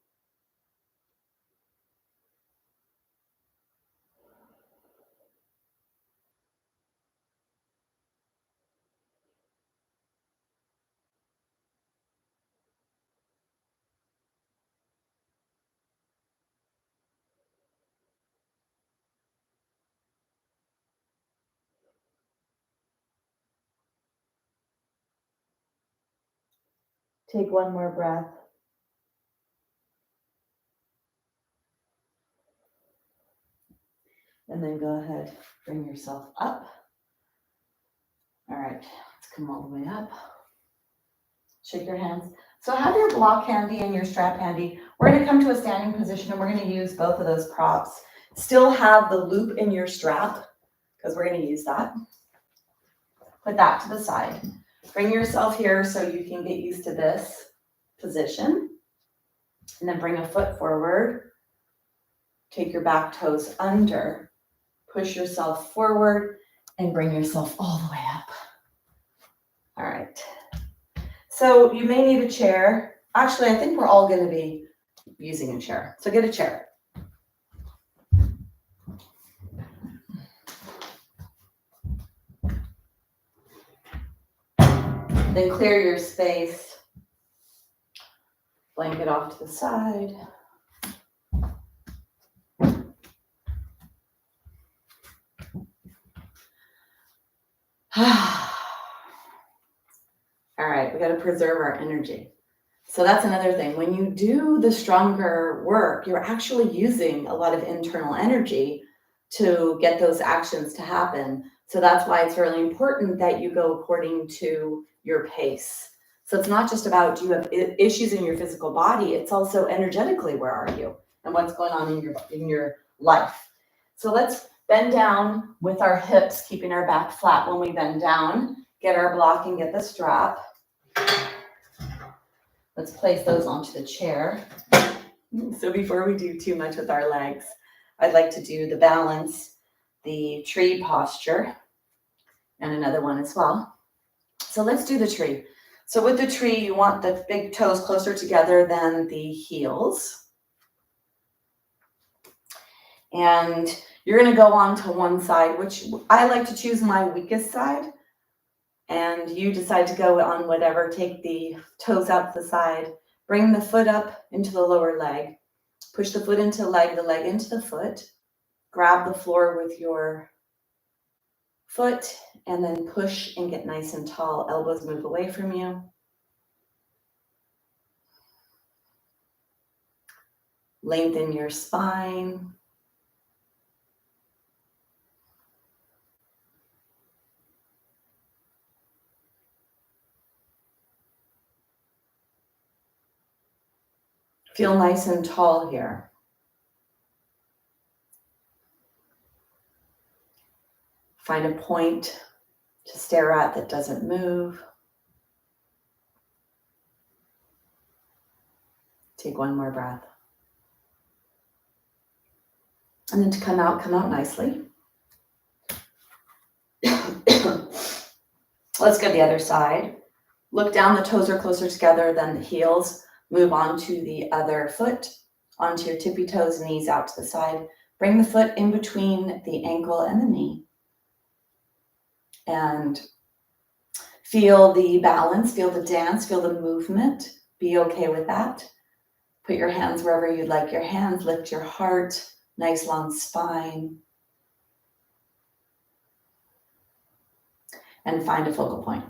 Take one more breath. And then go ahead, bring yourself up. All right, let's come all the way up. Shake your hands. So have your block handy and your strap handy. We're going to come to a standing position and we're going to use both of those props. Still have the loop in your strap because we're going to use that. Put that to the side. Bring yourself here so you can get used to this position. And then bring a foot forward. Take your back toes under. Push yourself forward and bring yourself all the way up. All right. So you may need a chair Actually, I think we're all going to be using a chair. So get a chair. Then clear your space. Blanket off to the side. All right, we got to preserve our energy. So that's another thing. When you do the stronger work, you're actually using a lot of internal energy to get those actions to happen. So that's why it's really important that you go according to your pace. So it's not just about, do you have issues in your physical body? It's also energetically, where are you and what's going on in your life. So let's bend down with our hips, keeping our back flat when we bend down. Get our block and get the strap. Let's place those onto the chair. So before we do too much with our legs, I'd like to do the balance, the tree posture, and another one as well. So let's do the tree. So with the tree, you want the big toes closer together than the heels. And you're going to go on to one side, which I like to choose my weakest side. And you decide to go on whatever. Take the toes out to the side. Bring the foot up into the lower leg. Push the foot into the leg into the foot. Grab the floor with your foot and then push and get nice and tall. Elbows move away from you. Lengthen your spine. Feel nice and tall here. Find a point to stare at that doesn't move. Take one more breath. And then to come out nicely. Let's go to the other side. Look down, the toes are closer together than the heels. Move on to the other foot, onto your tippy toes, knees out to the side. Bring the foot in between the ankle and the knee. And feel the balance, feel the dance, feel the movement. Be okay with that. Put your hands wherever you'd like your hands. Lift your heart, nice long spine. And find a focal point.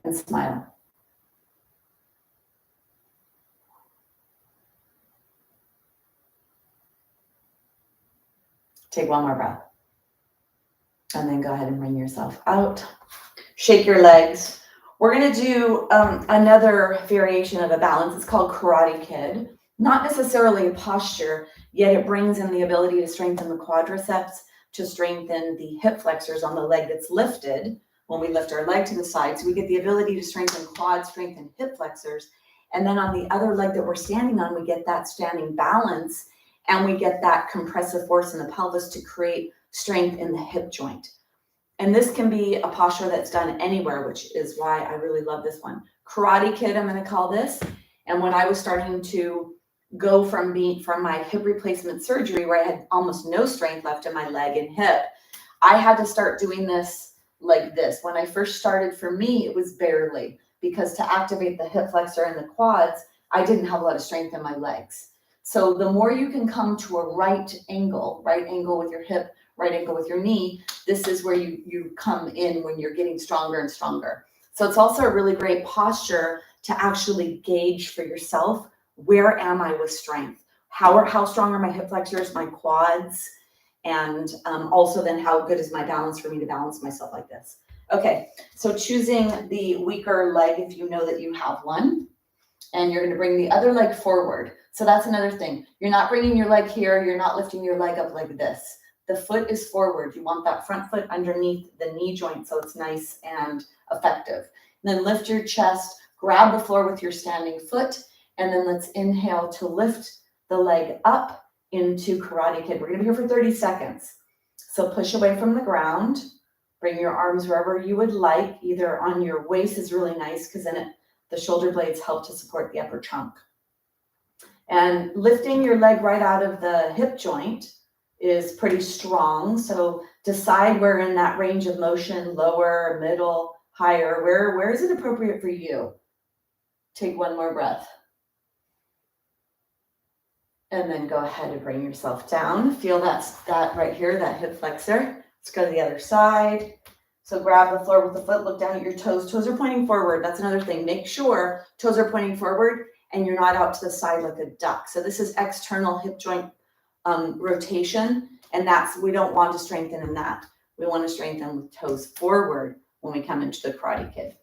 And smile. Take one more breath. And then go ahead and bring yourself out. Shake your legs. We're going to do another variation of a balance. It's called Karate Kid. Not necessarily a posture, yet it brings in the ability to strengthen the quadriceps, to strengthen the hip flexors on the leg that's lifted. When we lift our leg to the side, so we get the ability to strengthen quads, strengthen hip flexors. And then on the other leg that we're standing on, we get that standing balance and we get that compressive force in the pelvis to create strength in the hip joint. And this can be a posture that's done anywhere, which is why I really love this one. Karate Kid, I'm going to call this. And when I was starting to go from my hip replacement surgery, where I had almost no strength left in my leg and hip, I had to start doing this like this. When I first started, for me, it was barely, because to activate the hip flexor and the quads, I didn't have a lot of strength in my legs. So the more you can come to a right angle with your hip, right angle with your knee, this is where you come in when you're getting stronger and stronger. So it's also a really great posture to actually gauge for yourself, where am I with strength? How strong are my hip flexors, my quads? And also then how good is my balance for me to balance myself like this? Okay, so choosing the weaker leg if you know that you have one, and you're going to bring the other leg forward. So that's another thing. You're not bringing your leg here. You're not lifting your leg up like this. The foot is forward. You want that front foot underneath the knee joint so it's nice and effective. And then lift your chest, grab the floor with your standing foot, and then let's inhale to lift the leg up into Karate Kid. We're going to be here for 30 seconds. So push away from the ground, Bring your arms wherever you would like. Either on your waist is really nice because then the shoulder blades help to support the upper trunk. And lifting your leg right out of the hip joint is pretty strong. So decide where in that range of motion, lower, middle, higher, where is it appropriate for you? Take one more breath. And then go ahead and bring yourself down. Feel that right here, that hip flexor. Let's go to the other side. So grab the floor with the foot, look down at your toes. Toes are pointing forward. That's another thing. Make sure toes are pointing forward and you're not out to the side like a duck. So this is external hip joint rotation. And we don't want to strengthen in that. We want to strengthen with toes forward when we come into the Karate Kid.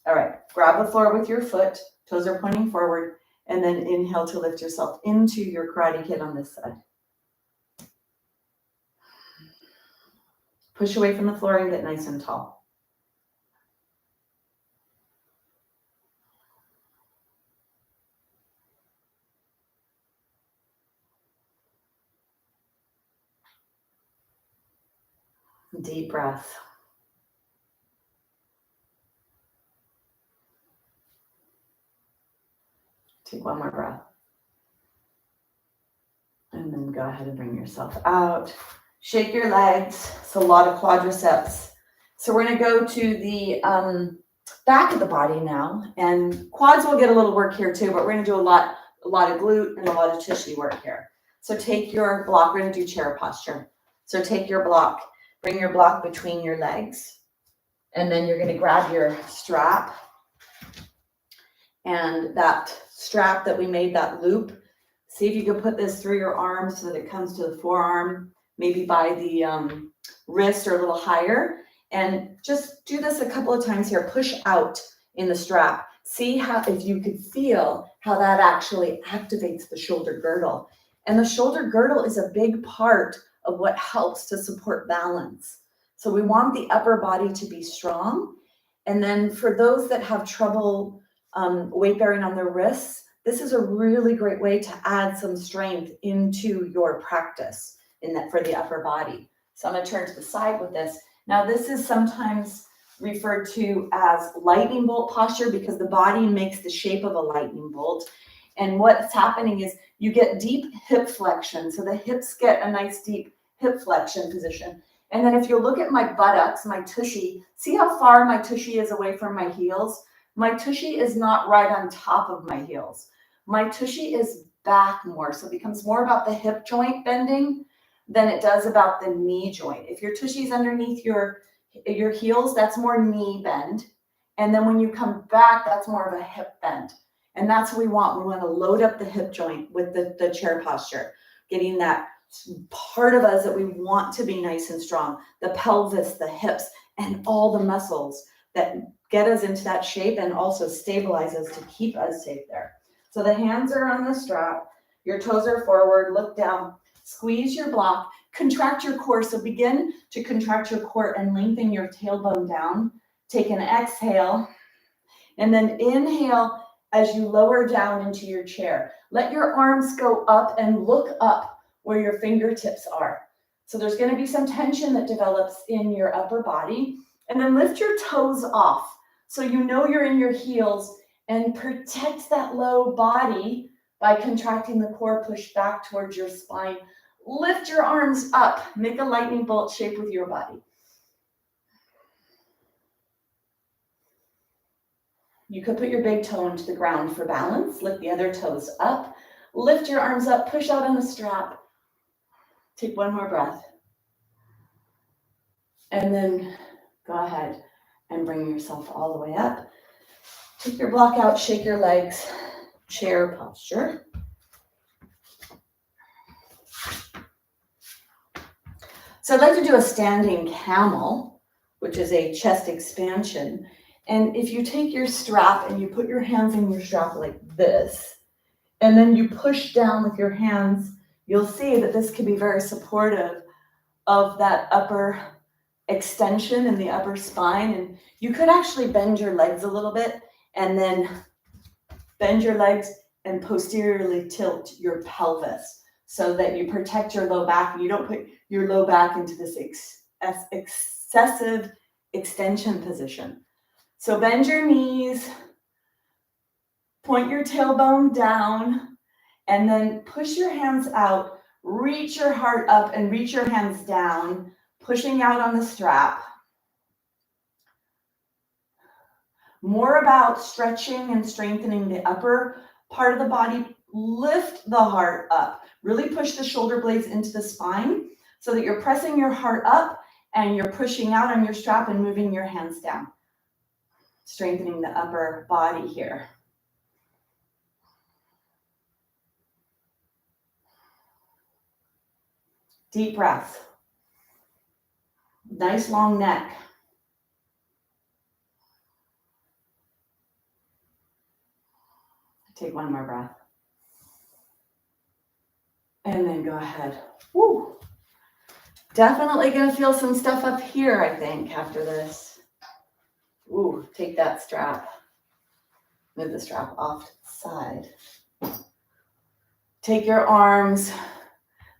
All right, grab the floor with your foot. Toes are pointing forward. And then inhale to lift yourself into your Karate Kid on this side. Push away from the floor and get nice and tall. Deep breath. Take one more breath. And then go ahead and bring yourself out. Shake your legs. It's a lot of quadriceps. So we're going to go to the back of the body now. And quads will get a little work here too, but we're going to do a lot of glute and a lot of tushy work here. So take your block. We're going to do chair posture. So take your block. Bring your block between your legs. And then you're going to grab your strap. And that strap that we made, that loop, see if you can put this through your arm so that it comes to the forearm, maybe by the wrist or a little higher. And just do this a couple of times here. Push out in the strap. See if you could feel how that actually activates the shoulder girdle. And the shoulder girdle is a big part of what helps to support balance. So we want the upper body to be strong. And then for those that have trouble weight bearing on their wrists, this is a really great way to add some strength into your practice for the upper body. So I'm going to turn to the side with this. Now this is sometimes referred to as lightning bolt posture because the body makes the shape of a lightning bolt. And what's happening is you get deep hip flexion. So the hips get a nice deep hip flexion position. And then if you look at my buttocks, my tushy, see how far my tushy is away from my heels? My tushy is not right on top of my heels. My tushy is back more. So it becomes more about the hip joint bending than it does about the knee joint. If your tushy is underneath your heels, that's more knee bend. And then when you come back, that's more of a hip bend. And that's what we want. We want to load up the hip joint with the chair posture, getting that part of us that we want to be nice and strong, the pelvis, the hips, and all the muscles that get us into that shape and also stabilize us to keep us safe there. So the hands are on the strap, your toes are forward, look down, squeeze your block, contract your core. So begin to contract your core and lengthen your tailbone down. Take an exhale and then inhale as you lower down into your chair. Let your arms go up and look up where your fingertips are. So there's going to be some tension that develops in your upper body. And then lift your toes off. So you know you're in your heels and protect that low body by contracting the core, push back towards your spine. Lift your arms up. Make a lightning bolt shape with your body. You could put your big toe into the ground for balance. Lift the other toes up. Lift your arms up. Push out on the strap. Take one more breath. And then go ahead and bring yourself all the way up. Take your block out, shake your legs, chair posture. So I'd like to do a standing camel, which is a chest expansion. And if you take your strap and you put your hands in your strap like this, and then you push down with your hands, you'll see that this can be very supportive of that upper extension in the upper spine. And you could actually bend your legs a little bit and then bend your legs and posteriorly tilt your pelvis so that you protect your low back and you don't put your low back into this excessive extension position. So bend your knees, point your tailbone down, and then push your hands out, reach your heart up and reach your hands down, pushing out on the strap. More about stretching and strengthening the upper part of the body. Lift the heart up. Really push the shoulder blades into the spine so that you're pressing your heart up and you're pushing out on your strap and moving your hands down. Strengthening the upper body here. Deep breath. Nice long neck. Take one more breath. And then go ahead. Woo. Definitely gonna feel some stuff up here, I think, after this. Ooh, take that strap. Move the strap off to the side. Take your arms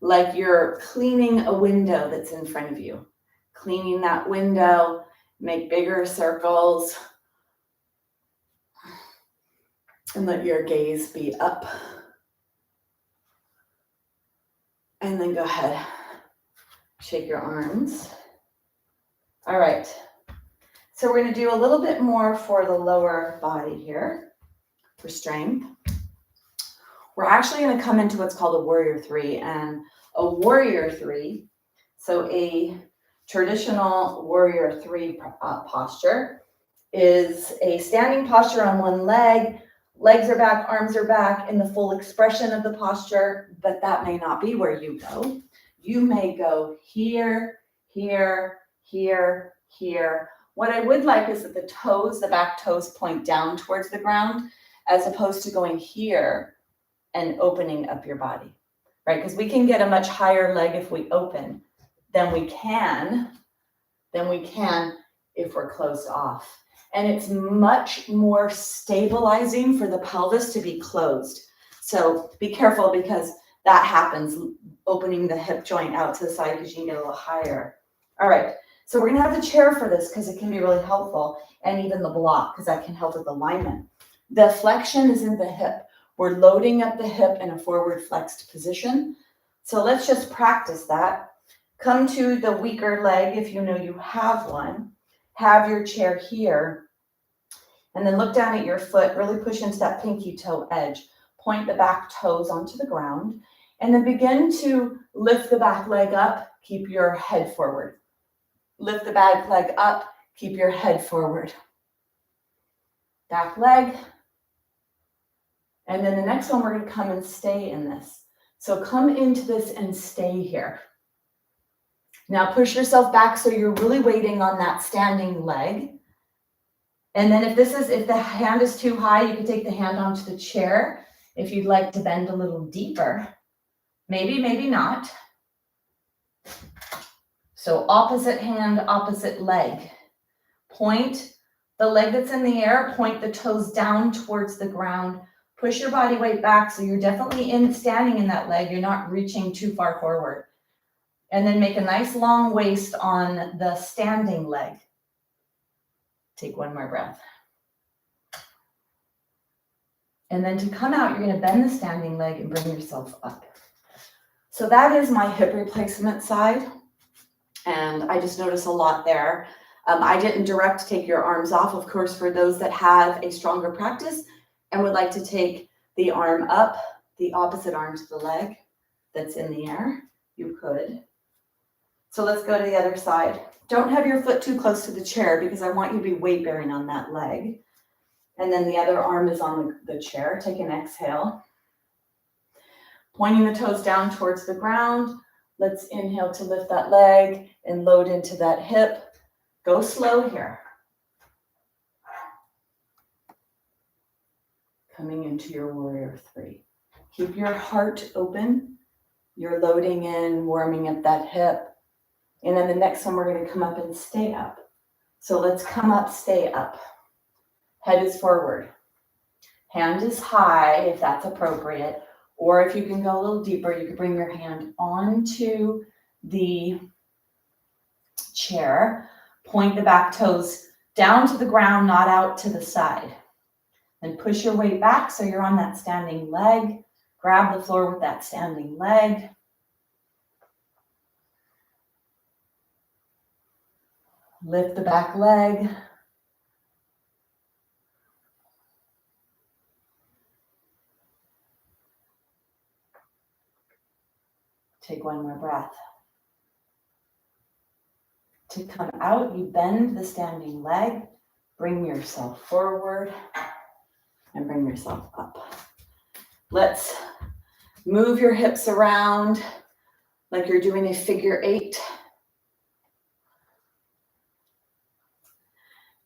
like you're cleaning a window that's in front of you. Cleaning that window, make bigger circles. And let your gaze be up. And then go ahead. Shake your arms. All right. So we're going to do a little bit more for the lower body here for strength. We're actually going to come into what's called a warrior three. And a warrior three, so a traditional warrior three posture, is a standing posture on one leg. Legs are back, arms are back in the full expression of the posture, but that may not be where you go. You may go here, here, here, here. What I would like is that the toes, the back toes, point down towards the ground, as opposed to going here and opening up your body, right? Because we can get a much higher leg if we open than we can if we're closed off. And it's much more stabilizing for the pelvis to be closed. So be careful, because that happens, opening the hip joint out to the side because you can get a little higher. All right, so we're gonna have the chair for this because it can be really helpful, and even the block because that can help with alignment. The flexion is in the hip. We're loading up the hip in a forward flexed position. So let's just practice that. Come to the weaker leg if you know you have one. Have your chair here, and then look down at your foot, really push into that pinky toe edge. Point the back toes onto the ground, and then begin to lift the back leg up, keep your head forward. Lift the back leg up, keep your head forward. Back leg. And then the next one, we're gonna come and stay in this. So come into this and stay here. Now push yourself back so you're really waiting on that standing leg. And then if the hand is too high, you can take the hand onto the chair. If you'd like to bend a little deeper, maybe, maybe not. So opposite hand, opposite leg. Point the leg that's in the air, point the toes down towards the ground. Push your body weight back so you're definitely standing in that leg. You're not reaching too far forward. And then make a nice long waist on the standing leg. Take one more breath. And then to come out, you're going to bend the standing leg and bring yourself up. So that is my hip replacement side. And I just noticed a lot there. I didn't direct take your arms off. Of course, for those that have a stronger practice and would like to take the arm up, the opposite arm to the leg that's in the air, you could. So let's go to the other side. Don't have your foot too close to the chair because I want you to be weight bearing on that leg. And then the other arm is on the chair. Take an exhale. Pointing the toes down towards the ground. Let's inhale to lift that leg and load into that hip. Go slow here. Coming into your warrior three. Keep your heart open. You're loading in, warming up that hip. And then the next one, we're going to come up and stay up. So let's come up, stay up. Head is forward. Hand is high if that's appropriate. Or if you can go a little deeper, you can bring your hand onto the chair. Point the back toes down to the ground, not out to the side. Then push your weight back so you're on that standing leg. Grab the floor with that standing leg. Lift the back leg. Take one more breath. To come out, you bend the standing leg, bring yourself forward, and bring yourself up. Let's move your hips around like you're doing a figure 8.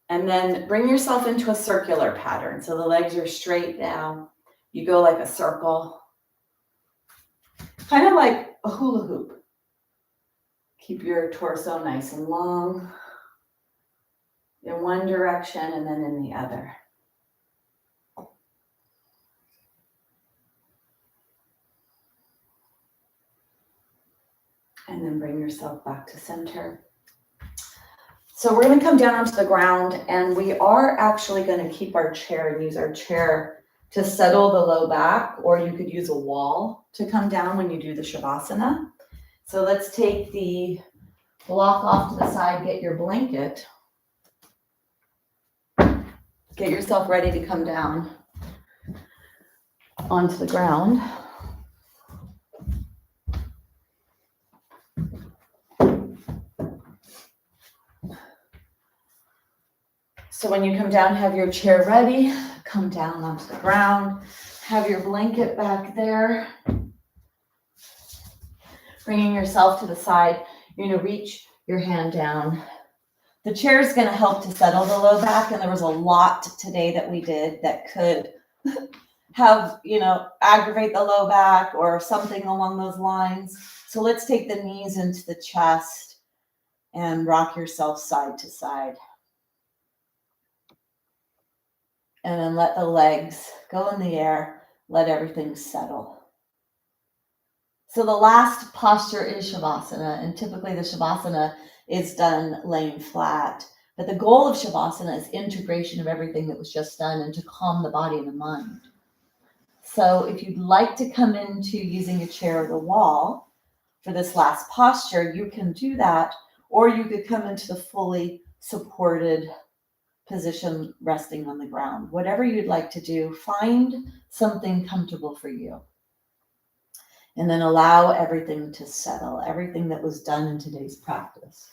And then bring yourself into a circular pattern. So the legs are straight now. You go like a circle, kind of like a hula hoop. Keep your torso nice and long in one direction and then in the other. And then bring yourself back to center. So we're going to come down onto the ground, and we are actually going to keep our chair and use our chair to settle the low back, or you could use a wall to come down when you do the Shavasana. So let's take the block off to the side, get your blanket. Get yourself ready to come down onto the ground. So when you come down, have your chair ready, come down onto the ground, have your blanket back there. Bringing yourself to the side, you're going to reach your hand down. The chair is going to help to settle the low back, and there was a lot today that we did that could have, aggravate the low back or something along those lines. So let's take the knees into the chest and rock yourself side to side. And then let the legs go in the air, let everything settle. So the last posture is Shavasana, and typically the Shavasana is done laying flat. But the goal of Shavasana is integration of everything that was just done and to calm the body and the mind. So if you'd like to come into using a chair or the wall for this last posture, you can do that, or you could come into the fully supported position resting on the ground. Whatever you'd like to do, find something comfortable for you. And then allow everything to settle, everything that was done in today's practice.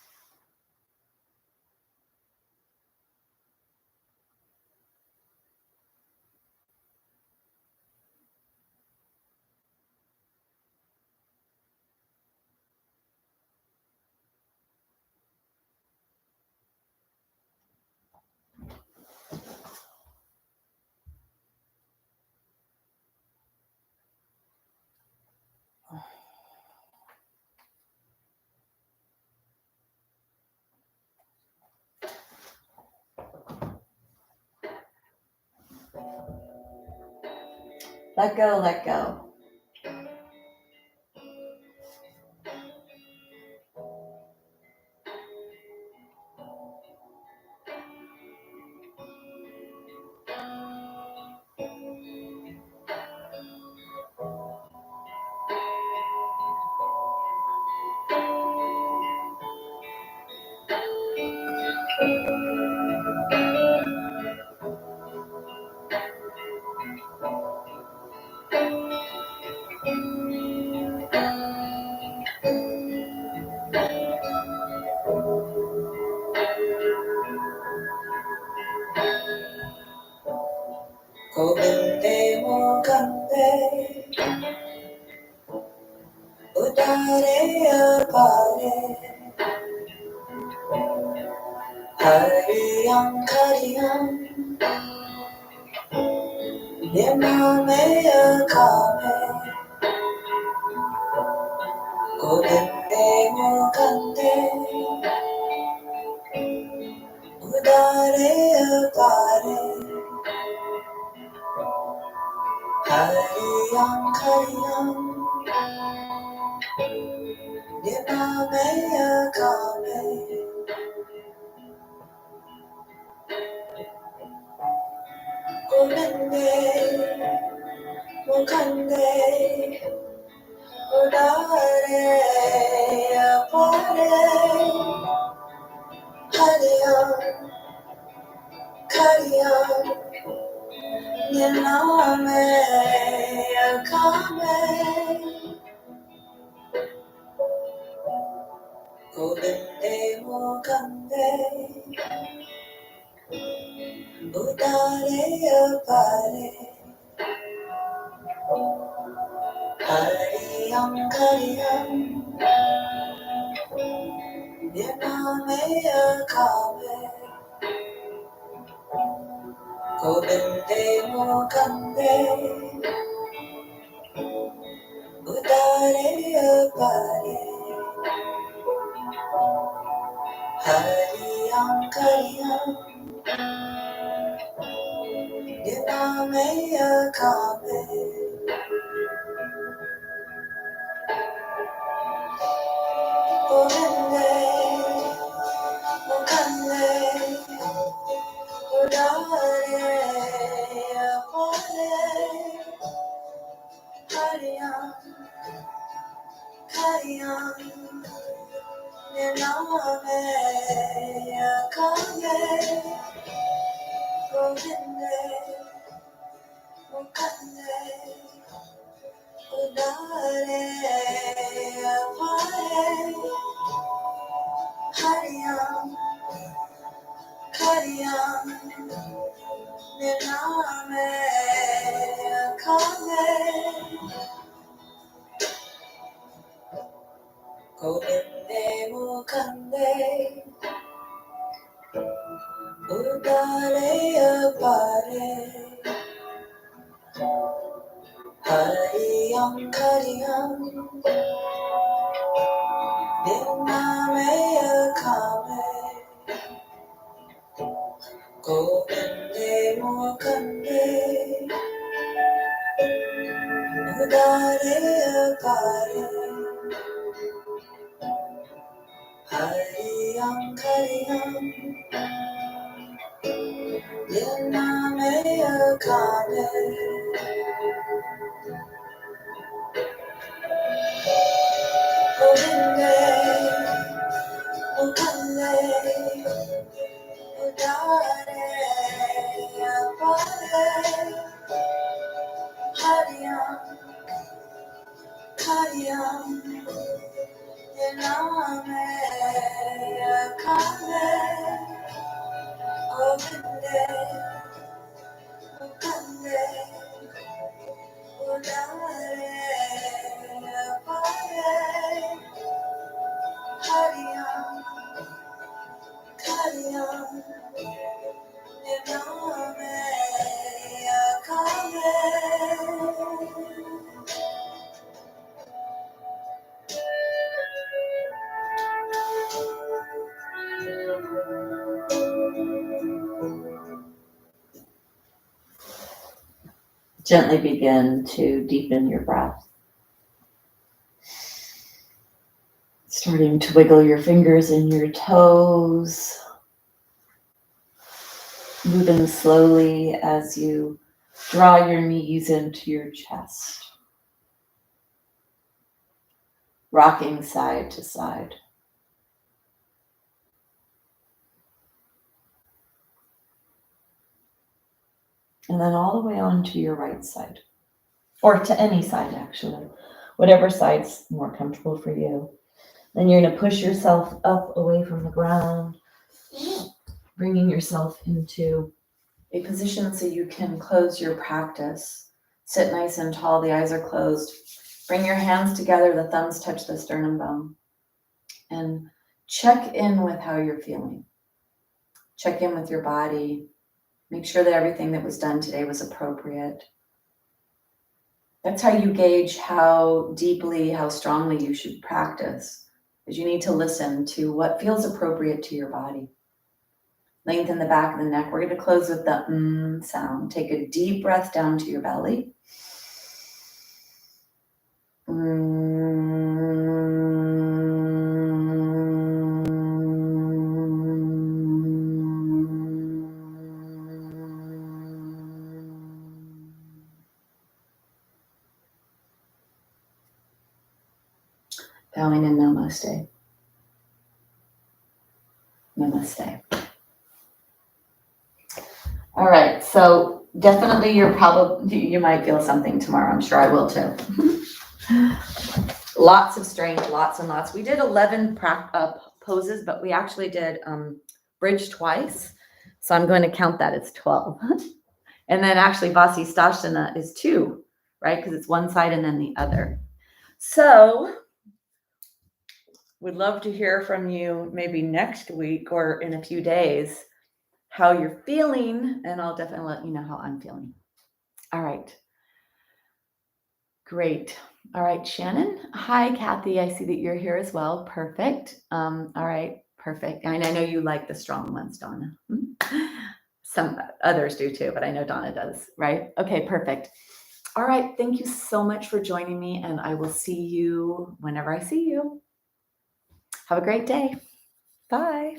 Let go, let go. Govinde mo kande, udare apare, hariyam kariyam, nimame akame. Govinde mo kande, udare apare, hariyam kariyam, nimame akame. mukande, udare apare, hariyam, kariyam, nilame akame, govinde mukande, udare apare, hariyam, kariyam, nilame akame, govinde mukande, udare apare, hariyam, kariyam, nilame akame, govinde mukande, udare apare, hariyam, kariyam, nilame akame, govinde mukande, udare apare, hariyam, kariyam, nilame akame, govinde mukande, udare apare, hariyam, kariyam, nilame akame, govinde mukande, udare apare, hariyam, kariyam, nilame akame, govinde mukande, udare apare, hariyam, kariyam, nilame akame, govinde mukande, udare apare, hariyam, kariyam, nilame akame. Gently begin to deepen your breath. Starting to wiggle your fingers and your toes. Moving slowly as you draw your knees into your chest. Rocking side to side. And then all the way onto your right side. Or to any side, actually. Whatever side's more comfortable for you. Then you're going to push yourself up away from the ground, bringing yourself into a position so you can close your practice. Sit nice and tall, the eyes are closed. Bring your hands together, the thumbs touch the sternum bone. And check in with how you're feeling. Check in with your body. Make sure that everything that was done today was appropriate. That's how you gauge how deeply, how strongly you should practice. Is you need to listen to what feels appropriate to your body. Lengthen the back of the neck. We're going to close with the sound. Take a deep breath down to your belly. going in namaste. Namaste. All right, so definitely you might feel something tomorrow. I'm sure I will too. Lots of strength, lots and lots. We did 11 poses, but we actually did bridge twice. So I'm going to count that as 12. And then actually Vasisthasana is 2, right? Because it's one side and then the other. So would love to hear from you maybe next week or in a few days how you're feeling, and I'll definitely let you know how I'm feeling. All right. Great. All right, Shannon. Hi, Kathy. I see that you're here as well. Perfect. All right, perfect. And I know you like the strong ones, Donna. Some others do too, but I know Donna does, right? Okay, perfect. All right, thank you so much for joining me, and I will see you whenever I see you. Have a great day. Bye.